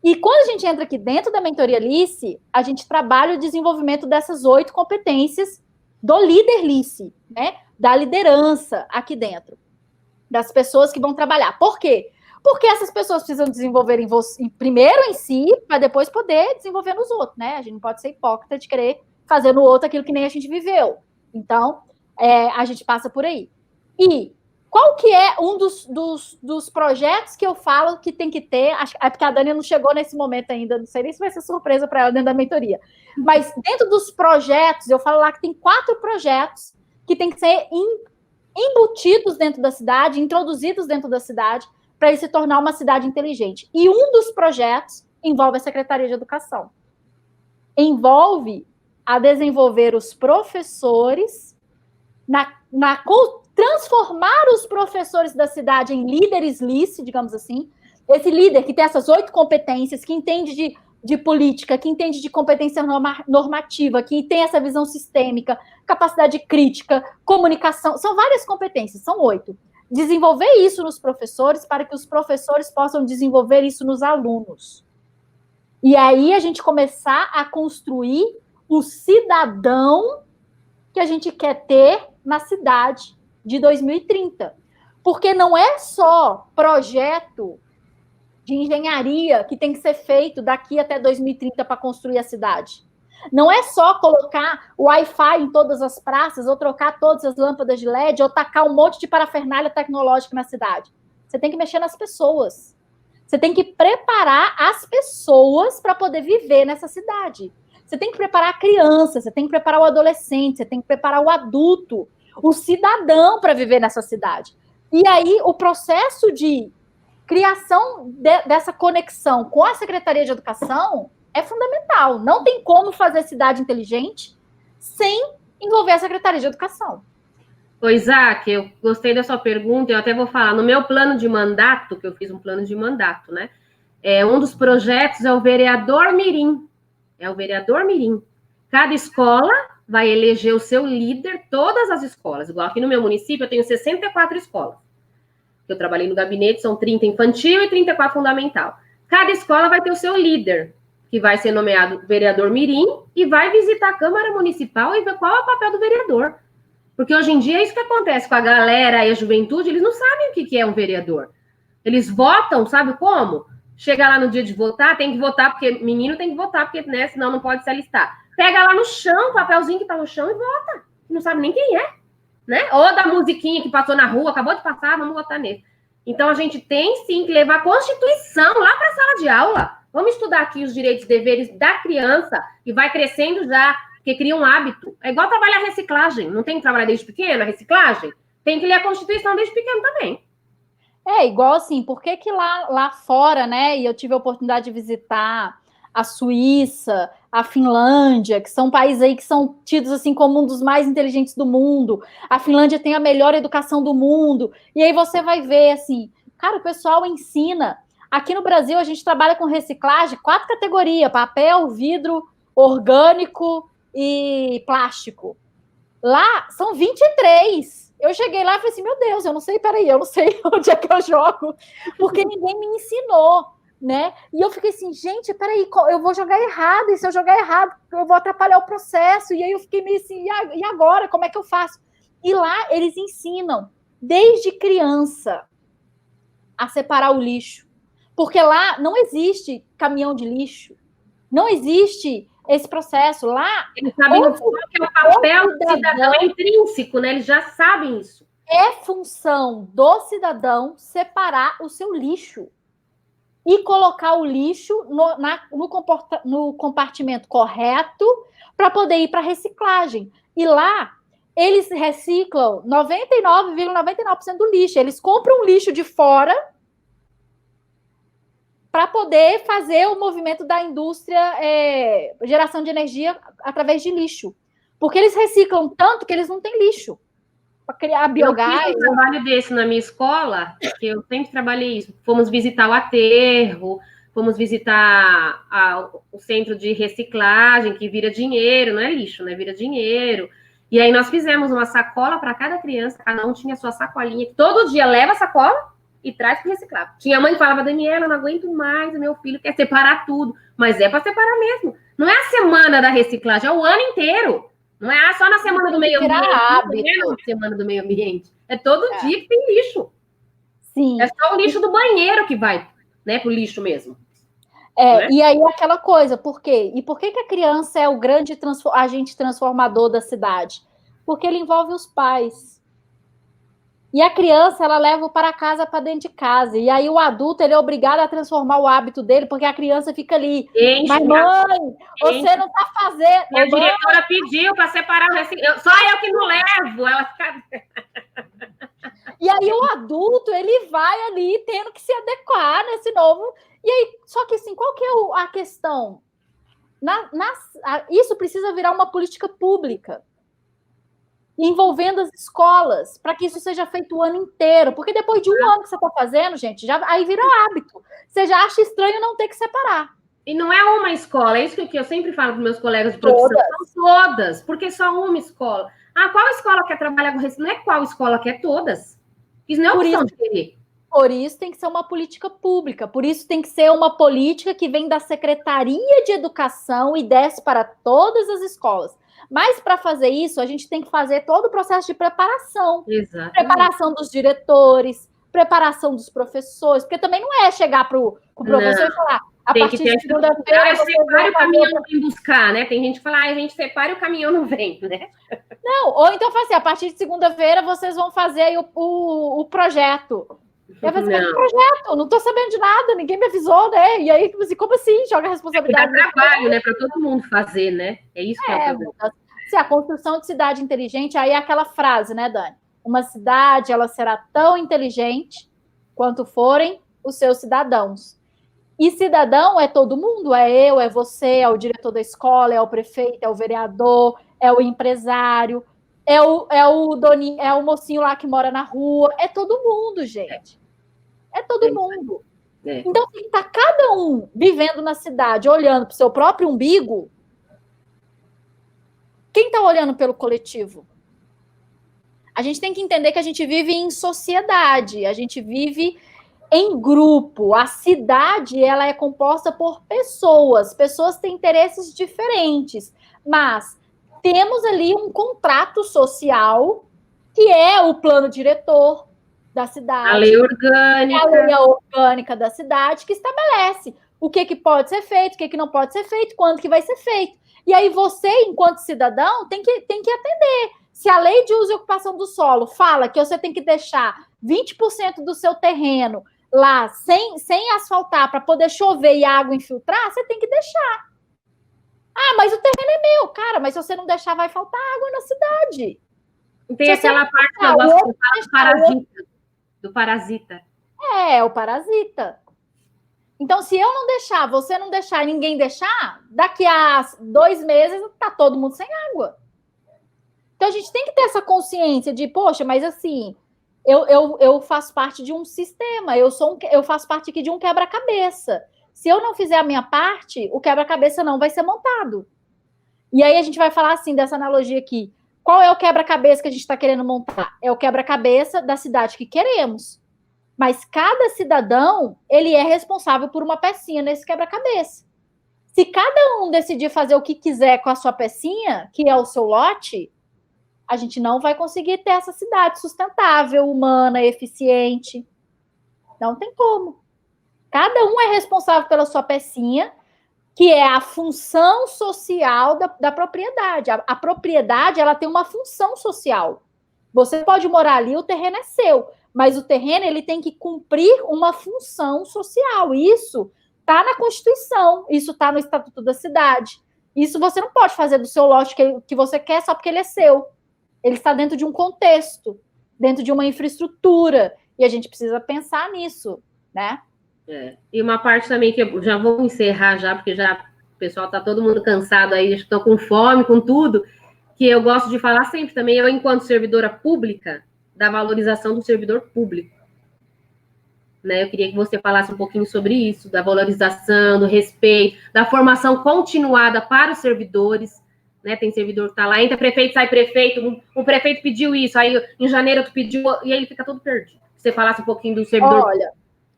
E quando a gente entra aqui dentro da mentoria LICE, a gente trabalha o desenvolvimento dessas 8 competências do líder LICE, né? Da liderança aqui dentro, das pessoas que vão trabalhar. Por quê? Porque essas pessoas precisam desenvolver primeiro em si, para depois poder desenvolver nos outros, né? A gente não pode ser hipócrita de querer fazer no outro aquilo que nem a gente viveu. Então, a gente passa por aí. E qual que é um dos projetos que eu falo que tem que ter? É porque a Dani não chegou nesse momento ainda, não sei nem se vai ser surpresa para ela dentro da mentoria. Mas dentro dos projetos, eu falo lá que tem 4 projetos que tem que ser embutidos dentro da cidade, introduzidos dentro da cidade, para ele se tornar uma cidade inteligente. E um dos projetos envolve a Secretaria de Educação. Envolve a desenvolver os professores transformar os professores da cidade em líderes LICE, digamos assim. Esse líder que tem essas 8 competências, que entende de política, que entende de competência normativa, que tem essa visão sistêmica, capacidade crítica, comunicação, são várias competências, são 8. Desenvolver isso nos professores para que os professores possam desenvolver isso nos alunos. E aí a gente começar a construir o cidadão que a gente quer ter na cidade de 2030. Porque não é só projeto de engenharia que tem que ser feito daqui até 2030 para construir a cidade. Não é só colocar o Wi-Fi em todas as praças, ou trocar todas as lâmpadas de LED, ou tacar um monte de parafernália tecnológica na cidade. Você tem que mexer nas pessoas. Você tem que preparar as pessoas para poder viver nessa cidade. Você tem que preparar a criança, você tem que preparar o adolescente, você tem que preparar o adulto, o cidadão para viver nessa cidade. E aí, o processo de criação dessa conexão com a Secretaria de Educação é fundamental. Não tem como fazer cidade inteligente sem envolver a Secretaria de Educação. Ô, Isaac, eu gostei da sua pergunta, eu até vou falar, no meu plano de mandato, que eu fiz um plano de mandato, né? Um dos projetos é o vereador Mirim. É o vereador Mirim. Cada escola vai eleger o seu líder, todas as escolas. Igual aqui no meu município, eu tenho 64 escolas. Eu trabalhei no gabinete, são 30 infantil e 34 fundamental. Cada escola vai ter o seu líder, que vai ser nomeado vereador Mirim, e vai visitar a Câmara Municipal e ver qual é o papel do vereador. Porque hoje em dia é isso que acontece com a galera e a juventude, eles não sabem o que é um vereador. Eles votam, sabe como? Chega lá no dia de votar, tem que votar, porque menino tem que votar, porque né, senão não pode se alistar. Pega lá no chão, o papelzinho que tá no chão e vota. Não sabe nem quem é. Né? Ou da musiquinha que passou na rua, acabou de passar, vamos votar nele. Então, a gente tem, sim, que levar a Constituição lá para a sala de aula. Vamos estudar aqui os direitos e deveres da criança, e vai crescendo já, porque cria um hábito. É igual trabalhar reciclagem. Não tem que trabalhar desde pequeno, a reciclagem? Tem que ler a Constituição desde pequeno também. É, igual assim, por que lá fora, né, e eu tive a oportunidade de visitar a Suíça, a Finlândia, que são países aí que são tidos assim como um dos mais inteligentes do mundo. A Finlândia tem a melhor educação do mundo. E aí você vai ver assim, cara, o pessoal ensina. Aqui no Brasil a gente trabalha com reciclagem, 4 categorias: papel, vidro, orgânico e plástico. Lá são 23. Eu cheguei lá e falei assim, meu Deus, eu não sei onde é que eu jogo, porque ninguém me ensinou, né? E eu fiquei assim, gente, peraí, eu vou jogar errado, e se eu jogar errado, eu vou atrapalhar o processo. E aí eu fiquei meio assim, e agora? Como é que eu faço? E lá eles ensinam, desde criança, a separar o lixo. Porque lá não existe caminhão de lixo, não existe esse processo. Lá, eles sabem o que é o papel do cidadão intrínseco, né? Eles já sabem isso. É função do cidadão separar o seu lixo e colocar o lixo no compartimento correto para poder ir para reciclagem. E lá, eles reciclam 99,99% do lixo. Eles compram lixo de fora para poder fazer o movimento da indústria, geração de energia através de lixo. Porque eles reciclam tanto que eles não têm lixo para criar biogás. Eu fiz um trabalho desse na minha escola, que eu sempre trabalhei isso. Fomos visitar o aterro, fomos visitar o centro de reciclagem, que vira dinheiro, não é lixo, né? Vira dinheiro. E aí nós fizemos uma sacola para cada criança, cada um tinha a sua sacolinha, que todo dia leva a sacola e traz para reciclar. Tinha mãe que falava, Daniela, eu não aguento mais, meu filho quer separar tudo. Mas é para separar mesmo. Não é a semana da reciclagem, é o ano inteiro. Não é só na semana do meio ambiente. Não é na semana do meio ambiente. É todo dia que tem lixo. Sim. É só o lixo do banheiro que vai, né, pro lixo mesmo. E aí aquela coisa, por quê? E por que a criança é o grande agente transformador da cidade? Porque ele envolve os pais. E a criança, ela leva para casa, para dentro de casa. E aí o adulto, ele é obrigado a transformar o hábito dele, porque a criança fica ali. Mas, mãe, você não está fazendo... Minha diretora pediu para separar o reciclado. Só eu que não levo. Ela fica... E aí o adulto, ele vai ali tendo que se adequar nesse novo... E aí, só que assim, qual que é a questão? Isso precisa virar uma política pública, envolvendo as escolas, para que isso seja feito o ano inteiro. Porque depois de um ano que você está fazendo, gente, aí vira hábito. Você já acha estranho não ter que separar. E não é uma escola, é isso que eu sempre falo para meus colegas de profissão. São todas, porque só uma escola. Qual escola quer trabalhar com reciclagem? Não é qual escola quer, todas. Isso não é opção de querer. Por isso tem que ser uma política pública, por isso tem que ser uma política que vem da Secretaria de Educação e desce para todas as escolas. Mas para fazer isso, a gente tem que fazer todo o processo de preparação. Exatamente. Preparação dos diretores, preparação dos professores, porque também não é chegar para o professor e falar, a partir de segunda-feira você separa o caminhão não vem buscar, né? Tem gente que fala, a gente separa e o caminhão não vem, né? Não, ou então fala assim, a partir de segunda-feira vocês vão fazer aí o projeto. Eu falei assim, projeto, não estou sabendo de nada, ninguém me avisou, né? E aí, como assim? Joga a responsabilidade. Dá trabalho, né? Para todo mundo fazer, né? É isso que é o problema. Se a construção de cidade inteligente, aí é aquela frase, né, Dani? Uma cidade, ela será tão inteligente quanto forem os seus cidadãos. E cidadão é todo mundo, é eu, é você, é o diretor da escola, é o prefeito, é o vereador, é o empresário, é o mocinho lá que mora na rua, é todo mundo, gente. É todo mundo. Então, tem que estar cada um vivendo na cidade, olhando para o seu próprio umbigo. Quem está olhando pelo coletivo? A gente tem que entender que a gente vive em sociedade, a gente vive em grupo. A cidade, ela é composta por pessoas. Pessoas têm interesses diferentes, mas temos ali um contrato social que é o plano diretor da cidade. A lei orgânica. A lei orgânica da cidade que estabelece o que pode ser feito, o que não pode ser feito, quando que vai ser feito. E aí você, enquanto cidadão, tem que atender. Se a lei de uso e ocupação do solo fala que você tem que deixar 20% do seu terreno lá sem asfaltar para poder chover e a água infiltrar, você tem que deixar. Ah, mas o terreno é meu. Cara, mas se você não deixar, vai faltar água na cidade. Tem aquela parte que eu gosto de falar do parasita. É, o parasita. Então, se eu não deixar, você não deixar, ninguém deixar, daqui a 2 meses tá todo mundo sem água. Então, a gente tem que ter essa consciência de, poxa, mas assim, eu faço parte de um sistema, eu faço parte aqui de um quebra-cabeça. Se eu não fizer a minha parte, o quebra-cabeça não vai ser montado. E aí a gente vai falar assim, dessa analogia aqui. Qual é o quebra-cabeça que a gente está querendo montar? É o quebra-cabeça da cidade que queremos. Mas cada cidadão, ele é responsável por uma pecinha nesse quebra-cabeça. Se cada um decidir fazer o que quiser com a sua pecinha, que é o seu lote, a gente não vai conseguir ter essa cidade sustentável, humana, eficiente. Não tem como. Cada um é responsável pela sua pecinha, que é a função social da propriedade. A propriedade, ela tem uma função social. Você pode morar ali, o terreno é seu, mas o terreno ele tem que cumprir uma função social. Isso está na Constituição, isso está no Estatuto da Cidade. Isso você não pode fazer do seu lote que você quer só porque ele é seu. Ele está dentro de um contexto, dentro de uma infraestrutura, e a gente precisa pensar nisso, né? E uma parte também que eu já vou encerrar já, porque já o pessoal está todo mundo cansado aí, estão com fome, com tudo, que eu gosto de falar sempre também, eu enquanto servidora pública, da valorização do servidor público. Né? Eu queria que você falasse um pouquinho sobre isso, da valorização, do respeito, da formação continuada para os servidores, né? Tem servidor que está lá, entra prefeito, sai prefeito, o prefeito pediu isso, aí em janeiro tu pediu, e aí ele fica todo perdido. Você falasse um pouquinho do servidor Olha,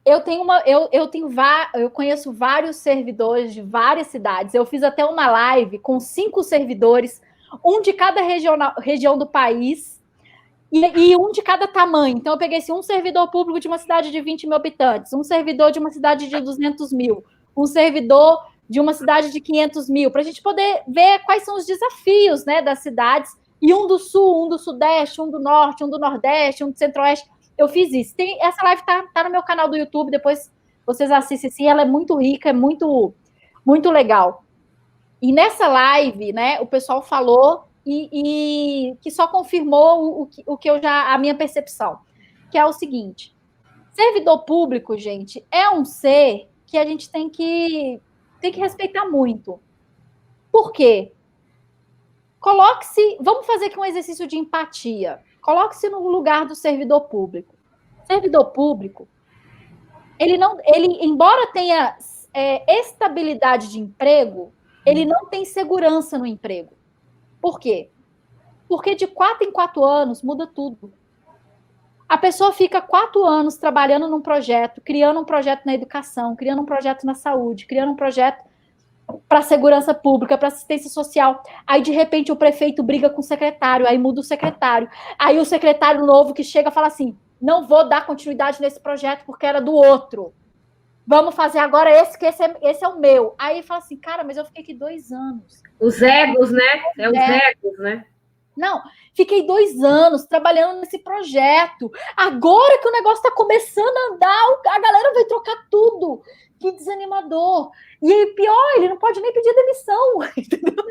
eu conheço vários servidores de várias cidades. Eu fiz até uma live com 5 servidores, um de cada região do país e um de cada tamanho. Então, eu peguei assim, um servidor público de uma cidade de 20 mil habitantes, um servidor de uma cidade de 200 mil, um servidor de uma cidade de 500 mil, para a gente poder ver quais são os desafios, né, das cidades, e um do sul, um do sudeste, um do norte, um do nordeste, um do centro-oeste. Eu fiz isso. Essa live tá no meu canal do YouTube, depois vocês assistem assim, ela é muito rica, é muito, muito legal. E nessa live, né, o pessoal falou e que só confirmou o que a minha percepção, que é o seguinte: servidor público, gente, é um ser que a gente tem que respeitar muito. Por quê? Vamos fazer aqui um exercício de empatia. Coloque-se no lugar do servidor público. Servidor público, ele embora tenha estabilidade de emprego, ele não tem segurança no emprego. Por quê? Porque de 4 em 4 anos muda tudo. A pessoa fica 4 anos trabalhando num projeto, criando um projeto na educação, criando um projeto na saúde, criando um projeto para segurança pública, para assistência social. Aí, de repente, o prefeito briga com o secretário, aí muda o secretário. Aí o secretário novo que chega fala assim, não vou dar continuidade nesse projeto porque era do outro. Vamos fazer agora esse, que esse é o meu. Aí fala assim, cara, mas eu fiquei aqui 2 anos. Os egos, né? Os egos, né? Não, fiquei 2 anos trabalhando nesse projeto. Agora que o negócio está começando a andar, a galera vai trocar tudo. Que desanimador. E aí, pior, ele não pode nem pedir demissão. Entendeu?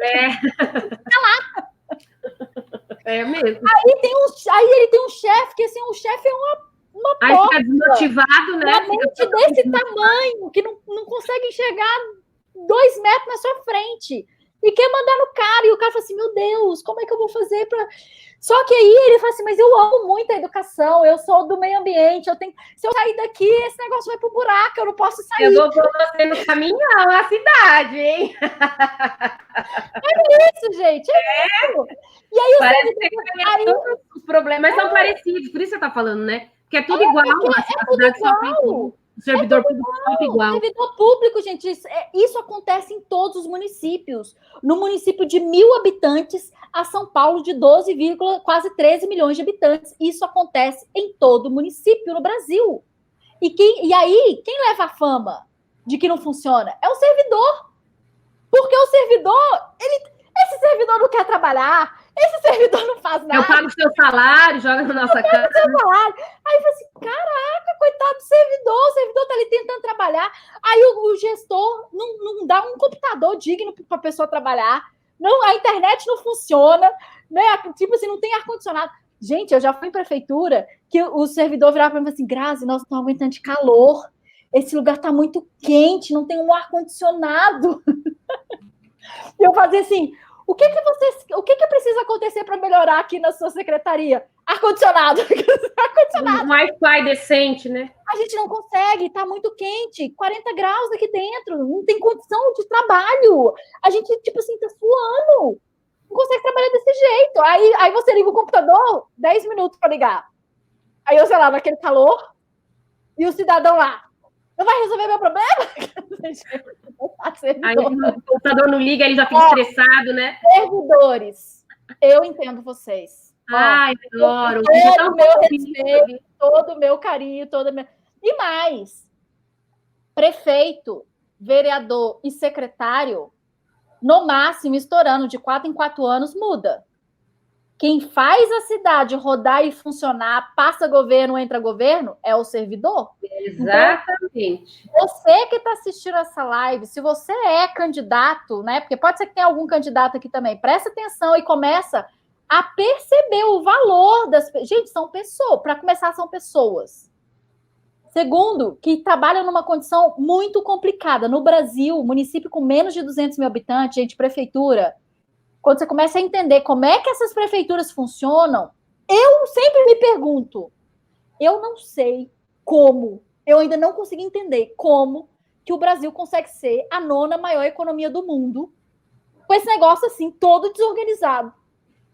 É mesmo. Aí ele tem um chefe, que assim, o chefe é uma aí porta. Fica desmotivado, né? Uma mente desse tamanho, que não consegue enxergar 2 metros na sua frente. E quer mandar no cara, e o cara fala assim, meu Deus, como é que eu vou fazer para... Só que aí ele fala assim, mas eu amo muito a educação, eu sou do meio ambiente, se eu sair daqui, esse negócio vai pro buraco, eu não posso sair. Eu vou pôr você no caminhão, a cidade, hein? É isso, gente, é isso. E aí, os problemas são parecidos, por isso você tá falando, né? Porque é tudo igual. É tudo igual. O servidor público igual. Servidor público, gente, isso acontece em todos os municípios. No município de 1.000 habitantes, a São Paulo de 12, quase 13 milhões de habitantes. Isso acontece em todo município no Brasil. E aí, quem leva a fama de que não funciona? É o servidor. Porque o servidor, esse servidor não quer trabalhar, esse servidor não faz nada. Eu pago o seu salário, joga na nossa casa. Seu salário. Aí eu falei assim, caraca, coitado do servidor, o servidor tá ali tentando trabalhar. Aí o gestor não dá um computador digno para a pessoa trabalhar. Não, a internet não funciona, né? Tipo assim, não tem ar-condicionado. Gente, eu já fui em prefeitura que o servidor virava para mim assim, Grazi, nós não estamos aguentando de calor. Esse lugar tá muito quente, não tem um ar-condicionado. E eu fazia assim, o que precisa acontecer para melhorar aqui na sua secretaria? Ar-condicionado. Um Wi-Fi decente, né? A gente não consegue, tá muito quente, 40 graus aqui dentro, não tem condição de trabalho. A gente, tipo assim, tá suando. Não consegue trabalhar desse jeito. Aí você liga o computador, 10 minutos para ligar. Aí eu, sei lá, naquele calor, e o cidadão lá, não vai resolver meu problema? Aí o computador não liga, ele já fica estressado, né? Servidores, eu entendo vocês. Ai, adoro. Todo o meu respeito, todo o meu carinho, E mais, prefeito, vereador e secretário, no máximo, estourando de 4 em 4 anos, muda. Quem faz a cidade rodar e funcionar, passa governo, entra governo, é o servidor. Exatamente. Então, você que está assistindo essa live, se você é candidato, né? Porque pode ser que tenha algum candidato aqui também, presta atenção e começa a perceber o valor das... Gente, são pessoas. Para começar, são pessoas. Segundo, que trabalham numa condição muito complicada. No Brasil, município com menos de 200 mil habitantes, gente, prefeitura... Quando você começa a entender como é que essas prefeituras funcionam, eu sempre me pergunto, eu não sei como, eu ainda não consegui entender como que o Brasil consegue ser a 9ª maior economia do mundo, com esse negócio assim, todo desorganizado,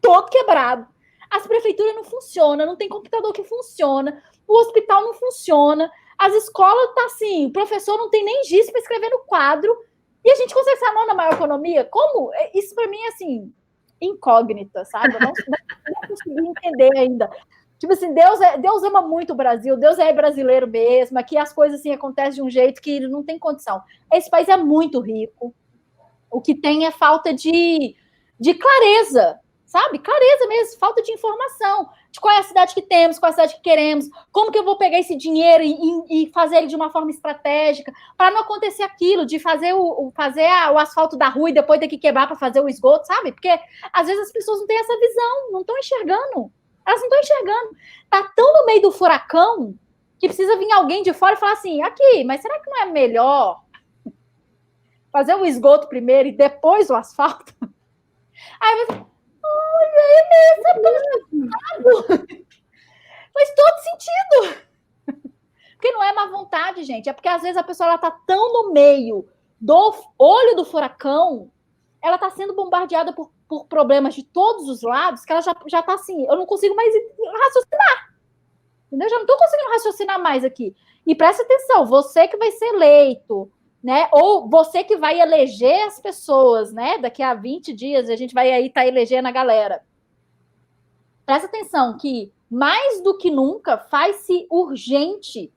todo quebrado. As prefeituras não funcionam, não tem computador que funciona, o hospital não funciona, as escolas tá assim, o professor não tem nem giz para escrever no quadro, e a gente consegue ser a 9ª maior economia? Como? Isso para mim é, assim, incógnita, sabe? Eu não consegui entender ainda. Tipo assim, Deus ama muito o Brasil, Deus é brasileiro mesmo, aqui as coisas assim acontecem de um jeito que não tem condição. Esse país é muito rico. O que tem é falta de clareza, sabe? Clareza mesmo, falta de informação. De qual é a cidade que temos, qual é a cidade que queremos, como que eu vou pegar esse dinheiro e fazer ele de uma forma estratégica, para não acontecer aquilo, de fazer o asfalto da rua e depois ter que quebrar para fazer o esgoto, sabe? Porque às vezes as pessoas não têm essa visão, não estão enxergando. Elas não estão enxergando. Tá tão no meio do furacão que precisa vir alguém de fora e falar assim, aqui, mas será que não é melhor fazer o esgoto primeiro e depois o asfalto? Aí você... Olha, é mesmo, faz todo sentido. Porque não é má vontade, gente. É porque às vezes a pessoa ela tá tão no meio do olho do furacão, ela tá sendo bombardeada por problemas de todos os lados, que ela já tá assim, eu não consigo mais raciocinar. Entendeu? Já não tô conseguindo raciocinar mais aqui. E presta atenção, você que vai ser eleito, né? Ou você que vai eleger as pessoas, né? Daqui a 20 dias a gente vai aí estar elegendo a galera. Presta atenção que, mais do que nunca, faz-se urgente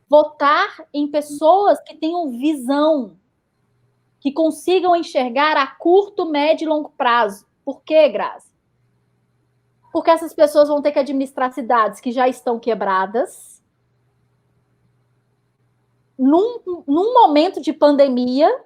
votar em pessoas que tenham visão, que consigam enxergar a curto, médio e longo prazo. Por quê, Grazi? Porque essas pessoas vão ter que administrar cidades que já estão quebradas, num momento de pandemia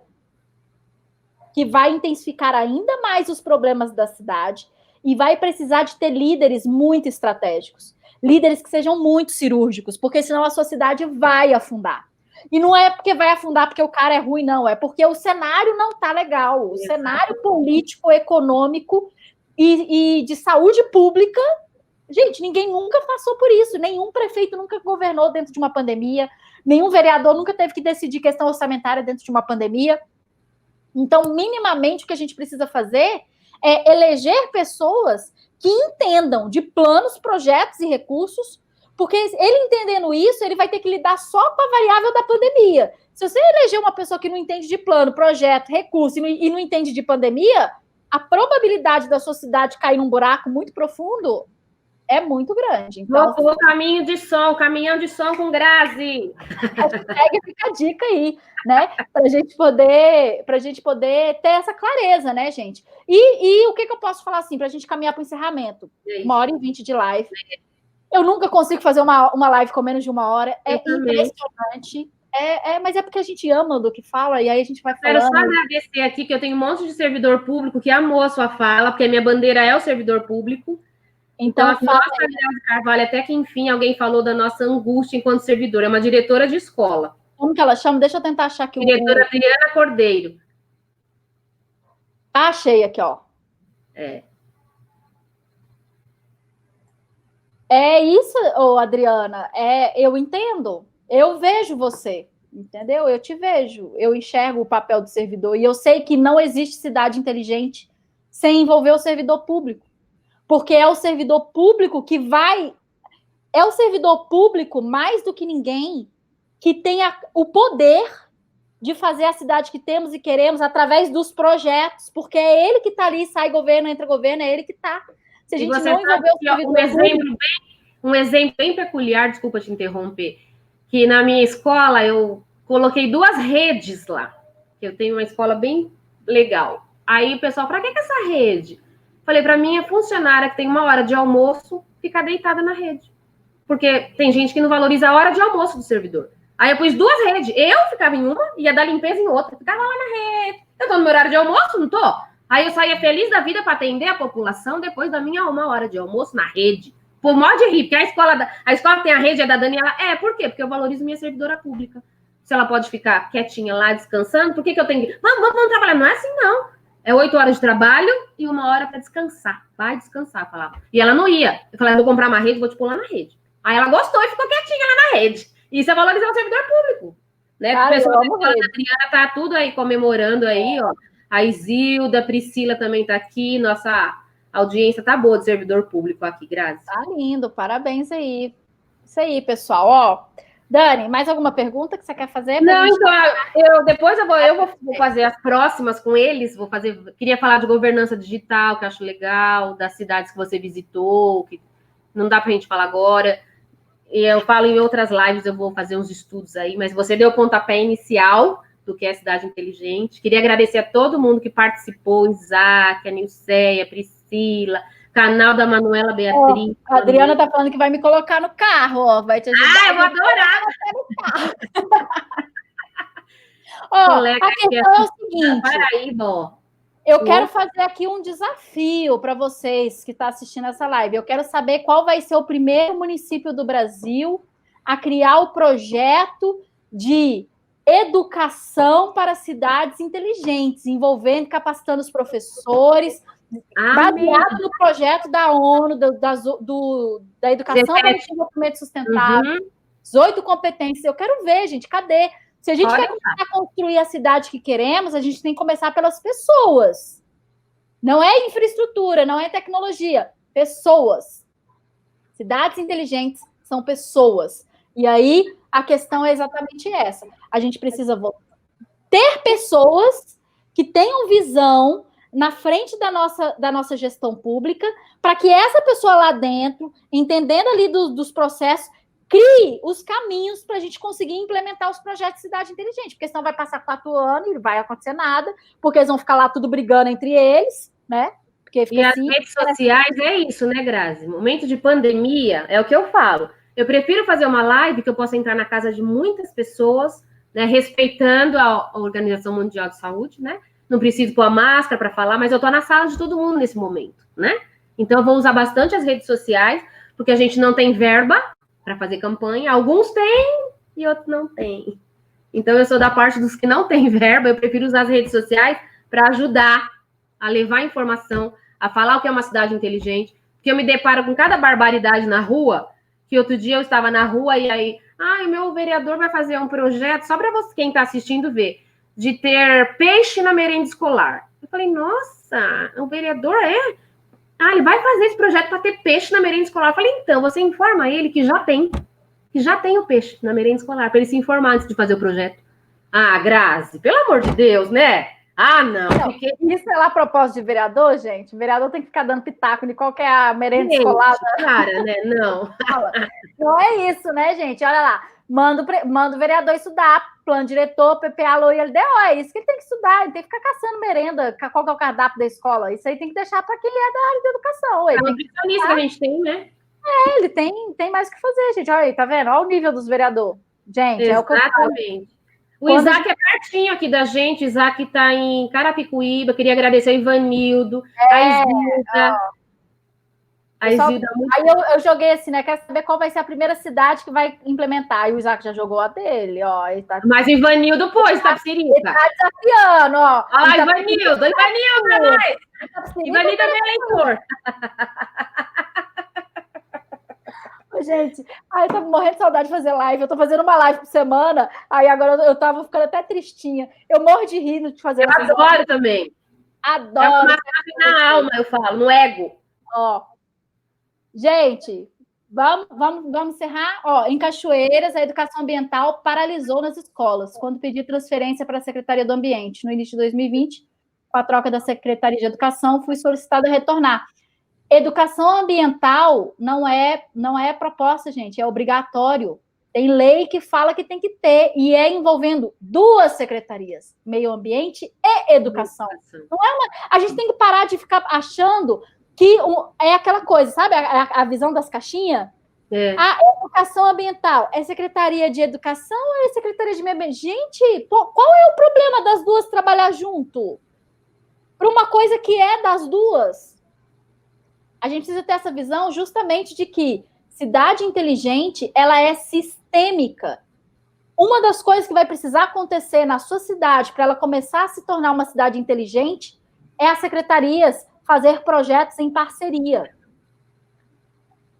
que vai intensificar ainda mais os problemas da cidade e vai precisar de ter líderes muito estratégicos, líderes que sejam muito cirúrgicos, porque senão a sua cidade vai afundar. E não é porque vai afundar porque o cara é ruim, não, é porque o cenário não está legal, o cenário político, econômico e de saúde pública, gente, ninguém nunca passou por isso, nenhum prefeito nunca governou dentro de uma pandemia, nenhum vereador nunca teve que decidir questão orçamentária dentro de uma pandemia. Então, minimamente, o que a gente precisa fazer é eleger pessoas que entendam de planos, projetos e recursos Porque ele entendendo isso, ele vai ter que lidar só com a variável da pandemia. Se você eleger uma pessoa que não entende de plano, projeto, recurso e não entende de pandemia, a probabilidade da sua cidade cair num buraco muito profundo é muito grande. Então, o caminho de som, caminhão de som com Grazi. Fica a dica aí, né? Para a gente poder ter essa clareza, né, gente? E o que eu posso falar assim, para a gente caminhar para o encerramento? 1h20 de live. Eu nunca consigo fazer uma live com menos de 1 hora. É impressionante. Mas é porque a gente ama do que fala, e aí a gente vai falando. Quero só agradecer aqui, que eu tenho um monte de servidor público que amou a sua fala, porque a minha bandeira é o servidor público. Então, a nossa Grazi Carvalho, até que enfim, alguém falou da nossa angústia enquanto servidor. É uma diretora de escola. Como que ela chama? Deixa eu tentar achar aqui. Diretora Adriana Cordeiro. Achei aqui, ó. É isso, Adriana. Eu entendo. Eu vejo você, entendeu? Eu te vejo. Eu enxergo o papel do servidor. E eu sei que não existe cidade inteligente sem envolver o servidor público. Porque é o servidor público que vai... É o servidor público, mais do que ninguém, que tem o poder de fazer a cidade que temos e queremos através dos projetos. Porque é ele que está ali, sai governo, entra governo, é ele que está. Se a gente não envolver o servidor um exemplo bem peculiar, desculpa te interromper, que na minha escola eu coloquei 2 redes lá. Eu tenho uma escola bem legal. Aí o pessoal, para que essa rede? Falei, para minha funcionária que tem 1 hora de almoço, ficar deitada na rede. Porque tem gente que não valoriza a hora de almoço do servidor. Aí eu pus 2 redes. Eu ficava em uma, ia dar limpeza em outra. Ficava lá na rede. Eu tô no meu horário de almoço, não tô? Aí eu saía feliz da vida para atender a população depois da minha 1 hora de almoço na rede. Por modo de rir, porque a escola que tem a rede é da Daniela. Por quê? Porque eu valorizo minha servidora pública. Se ela pode ficar quietinha lá, descansando, por que eu tenho que... Vamos trabalhar. Não é assim, não. É 8 horas de trabalho e 1 hora para descansar. Vai descansar, falava. E ela não ia. Eu falei, vou comprar uma rede, vou te pular na rede. Aí ela gostou e ficou quietinha lá na rede. Isso é valorizar o servidor público. Né? O pessoal da escola da Adriana tá tudo aí comemorando aí, ó. A Isilda, a Priscila também tá aqui. Nossa audiência tá boa de servidor público aqui, Grazi. Tá lindo, parabéns aí. Isso aí, pessoal. Ó, Dani, mais alguma pergunta que você quer fazer? Não, então, depois eu vou fazer as próximas com eles. Queria falar de governança digital, que eu acho legal, das cidades que você visitou, que não dá pra gente falar agora. E eu falo em outras lives, eu vou fazer uns estudos aí, mas você deu o pontapé inicial do que é Cidade Inteligente. Queria agradecer a todo mundo que participou, Isaac, a Nilceia, a Priscila, canal da Manuela Beatriz. A Adriana tá falando que vai me colocar no carro, ó, vai te ajudar. Eu vou adorar! A questão é o seguinte... Paraíba, ó. Eu quero fazer aqui um desafio para vocês que estão assistindo essa live. Eu quero saber qual vai ser o primeiro município do Brasil a criar o projeto de educação para cidades inteligentes, envolvendo, capacitando os professores, baseado no projeto da ONU, da educação para o desenvolvimento sustentável, 18 competências. Eu quero ver, gente, cadê? Se a gente quer começar a construir a cidade que queremos, a gente tem que começar pelas pessoas. Não é infraestrutura, não é tecnologia. Pessoas. Cidades inteligentes são pessoas. E aí, a questão é exatamente essa. A gente precisa ter pessoas que tenham visão na frente da nossa gestão pública, para que essa pessoa lá dentro, entendendo ali dos processos, crie os caminhos para a gente conseguir implementar os projetos de cidade inteligente, porque senão vai passar 4 anos e não vai acontecer nada, porque eles vão ficar lá tudo brigando entre eles, né? Porque e as redes sociais é isso, né, Grazi? Momento de pandemia, é o que eu falo. Eu prefiro fazer uma live que eu possa entrar na casa de muitas pessoas, né, respeitando a Organização Mundial de Saúde, né? Não preciso pôr a máscara para falar, mas eu estou na sala de todo mundo nesse momento, né? Então, eu vou usar bastante as redes sociais, porque a gente não tem verba para fazer campanha. Alguns têm e outros não têm. Então, eu sou da parte dos que não têm verba, eu prefiro usar as redes sociais para ajudar a levar informação, a falar o que é uma cidade inteligente, porque eu me deparo com cada barbaridade na rua, que outro dia eu estava na rua e aí, meu vereador vai fazer um projeto, só para você, quem está assistindo, ver, de ter peixe na merenda escolar. Eu falei, nossa, o vereador Ah, ele vai fazer esse projeto para ter peixe na merenda escolar. Eu falei, então, você informa ele que já tem o peixe na merenda escolar, para ele se informar antes de fazer o projeto. Ah, Grazi, pelo amor de Deus, né? Ah, não. Isso é lá a propósito de vereador, gente. O vereador tem que ficar dando pitaco de qualquer merenda escolar. Cara, né? Não. Não é isso, né, gente? Olha lá. Manda o vereador estudar, plano diretor, PPA, LOI, LDO. É isso que ele tem que estudar. Ele tem que ficar caçando merenda. Qual que é o cardápio da escola? Isso aí tem que deixar para quem é da área de educação. É nutricionista que a gente tem, né? Ele tem mais o que fazer, gente. Olha aí, tá vendo? Olha o nível dos vereadores. Gente, exatamente. É o que eu falo. O Isaac é pertinho aqui da gente. O Isaac está em Carapicuíba. Queria agradecer a Ivanildo, a Isilda. A Isilda aí eu joguei assim, né? Quero saber qual vai ser a primeira cidade que vai implementar. Aí o Isaac já jogou a dele, ó. Tá... Mas Ivanildo pôs, Itapecerica. Ele tá desafiando, ó. Olha lá, Ivanildo pra nós. Ivanildo é meu eleitor. Gente, eu tô morrendo de saudade de fazer live. Eu tô fazendo uma live por semana. Aí agora eu tava ficando até tristinha. Eu morro de rir de fazer. Eu adoro também. Adoro. É uma massagem na alma, eu falo, no ego. Ó, gente, vamos encerrar. Ó, em Cachoeiras, a educação ambiental paralisou nas escolas quando pedi transferência para a Secretaria do Ambiente. No início de 2020, com a troca da Secretaria de Educação, fui solicitada a retornar. Educação ambiental não é proposta, gente, é obrigatório. Tem lei que fala que tem que ter, e é envolvendo duas secretarias, meio ambiente e educação. Não é a gente tem que parar de ficar achando que é aquela coisa, sabe? A visão das caixinhas. É. A educação ambiental é secretaria de educação ou é secretaria de meio ambiente? Gente, qual é o problema das duas trabalhar junto? Para uma coisa que é das duas. A gente precisa ter essa visão justamente de que cidade inteligente, ela é sistêmica. Uma das coisas que vai precisar acontecer na sua cidade para ela começar a se tornar uma cidade inteligente é as secretarias fazer projetos em parceria.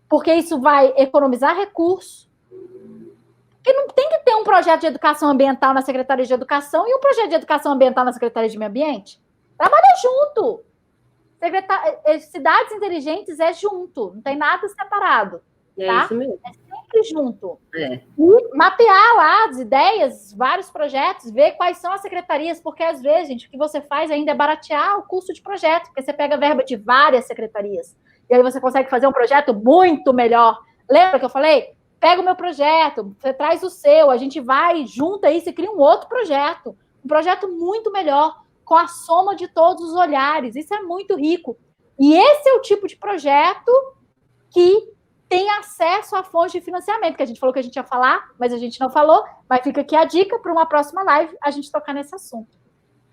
Porque isso vai economizar recursos. Porque não tem que ter um projeto de educação ambiental na Secretaria de Educação e um projeto de educação ambiental na Secretaria de Meio Ambiente. Trabalha junto. Cidades inteligentes é junto, não tem nada separado. É tá? isso mesmo. É sempre junto. É. E mapear lá as ideias, vários projetos, ver quais são as secretarias, porque às vezes, gente, o que você faz ainda é baratear o custo de projeto, porque você pega verba de várias secretarias, e aí você consegue fazer um projeto muito melhor. Lembra que eu falei? Pega o meu projeto, você traz o seu, a gente vai, junta isso e cria um outro projeto. Um projeto muito melhor, com a soma de todos os olhares. Isso é muito rico. E esse é o tipo de projeto que tem acesso à fonte de financiamento, que a gente falou que a gente ia falar, mas a gente não falou. Mas fica aqui a dica para uma próxima live a gente tocar nesse assunto.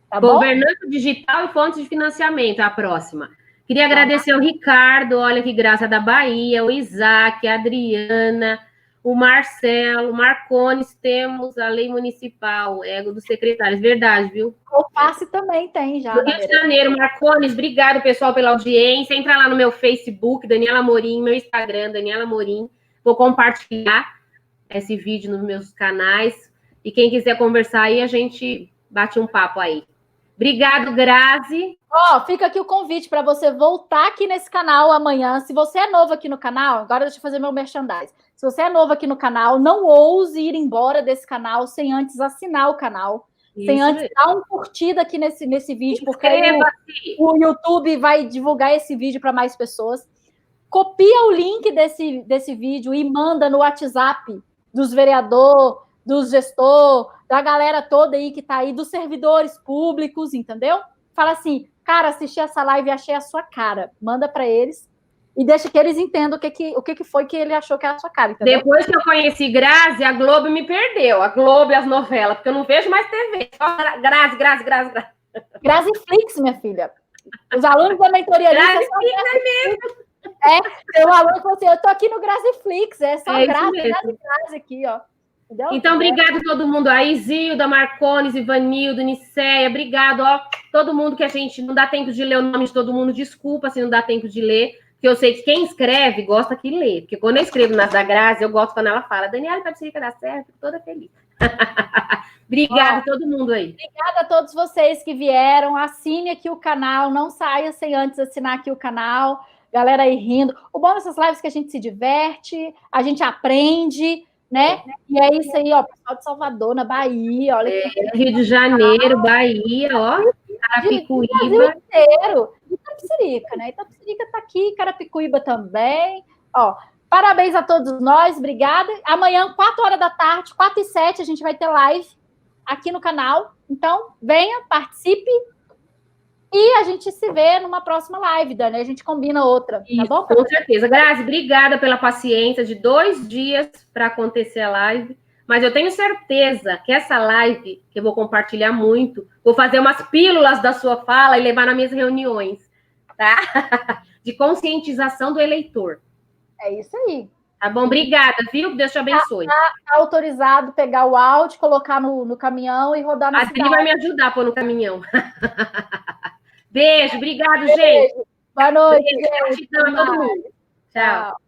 Tá bom? Governança digital e fontes de financiamento, a próxima. Queria agradecer ao Ricardo, olha que graça, da Bahia, o Isaac, a Adriana, o Marcelo, Marcones, temos a lei municipal, ego dos secretários, verdade, viu? O passe também tem já. Do Rio de Janeiro, Marcones, obrigado, pessoal, pela audiência. Entra lá no meu Facebook, Daniela Amorim, meu Instagram, Daniela Amorim. Vou compartilhar esse vídeo nos meus canais. E quem quiser conversar aí, a gente bate um papo aí. Obrigado, Grazi. Fica aqui o convite para você voltar aqui nesse canal amanhã. Se você é novo aqui no canal, agora deixa eu fazer meu merchandising. Se você é novo aqui no canal, não ouse ir embora desse canal sem antes assinar o canal. Isso sem antes dar uma curtida aqui nesse vídeo, porque o YouTube vai divulgar esse vídeo para mais pessoas. Copia o link desse vídeo e manda no WhatsApp dos vereadores, dos gestores, da galera toda aí que está aí, dos servidores públicos, entendeu? Fala assim, cara, assisti essa live e achei a sua cara. Manda para eles e deixa que eles entendam o que foi que ele achou que era a sua cara, entendeu? Depois que eu conheci Grazi, a Globo me perdeu. A Globo e as novelas, porque eu não vejo mais TV. Só Grazi. Graziflix, minha filha. Os alunos da mentoria Graziflix é mesmo. Tem um aluno que falou assim, eu tô aqui no Graziflix, é só Grazi aqui, ó. Entendeu? Então, obrigado a todo mundo aí, Zilda, Marcones, Ivanildo, Niceia, obrigado, ó, todo mundo que a gente não dá tempo de ler o nome de todo mundo, desculpa se não dá tempo de ler, porque eu sei que quem escreve gosta que lê, porque quando eu escrevo nas da Grazi, eu gosto quando ela fala, Daniela Itapecerica dá certo, fico toda feliz. Obrigada a todo mundo aí. Obrigada a todos vocês que vieram. Assine aqui o canal. Não saia sem antes assinar aqui o canal. Galera aí rindo. O bom dessas lives é que a gente se diverte, a gente aprende, né? E é isso aí, ó. Pessoal de Salvador, na Bahia. Olha que Rio de Janeiro, Bahia, ó. Carapicuíba. Brasil inteiro. Itapecerica, né? Itapecerica tá aqui, Carapicuíba também. Ó, parabéns a todos nós. Obrigada. Amanhã, 4 horas da tarde, 4 e 7, a gente vai ter live aqui no canal. Então, venha, participe e a gente se vê numa próxima live, Dani. A gente combina outra, Isso, tá bom? Com certeza. Grazi, obrigada pela paciência de 2 dias para acontecer a live. Mas eu tenho certeza que essa live, que eu vou compartilhar muito, vou fazer umas pílulas da sua fala e levar nas minhas reuniões, tá? De conscientização do eleitor. É isso aí. Tá bom? Obrigada, viu? Deus te abençoe. Tá autorizado pegar o áudio, colocar no caminhão e rodar na cidade. A Adri vai me ajudar a pôr no caminhão. Beijo, obrigado, Beijo. gente. Boa noite, Beijo, gente. gratidão a todo mundo. Tchau.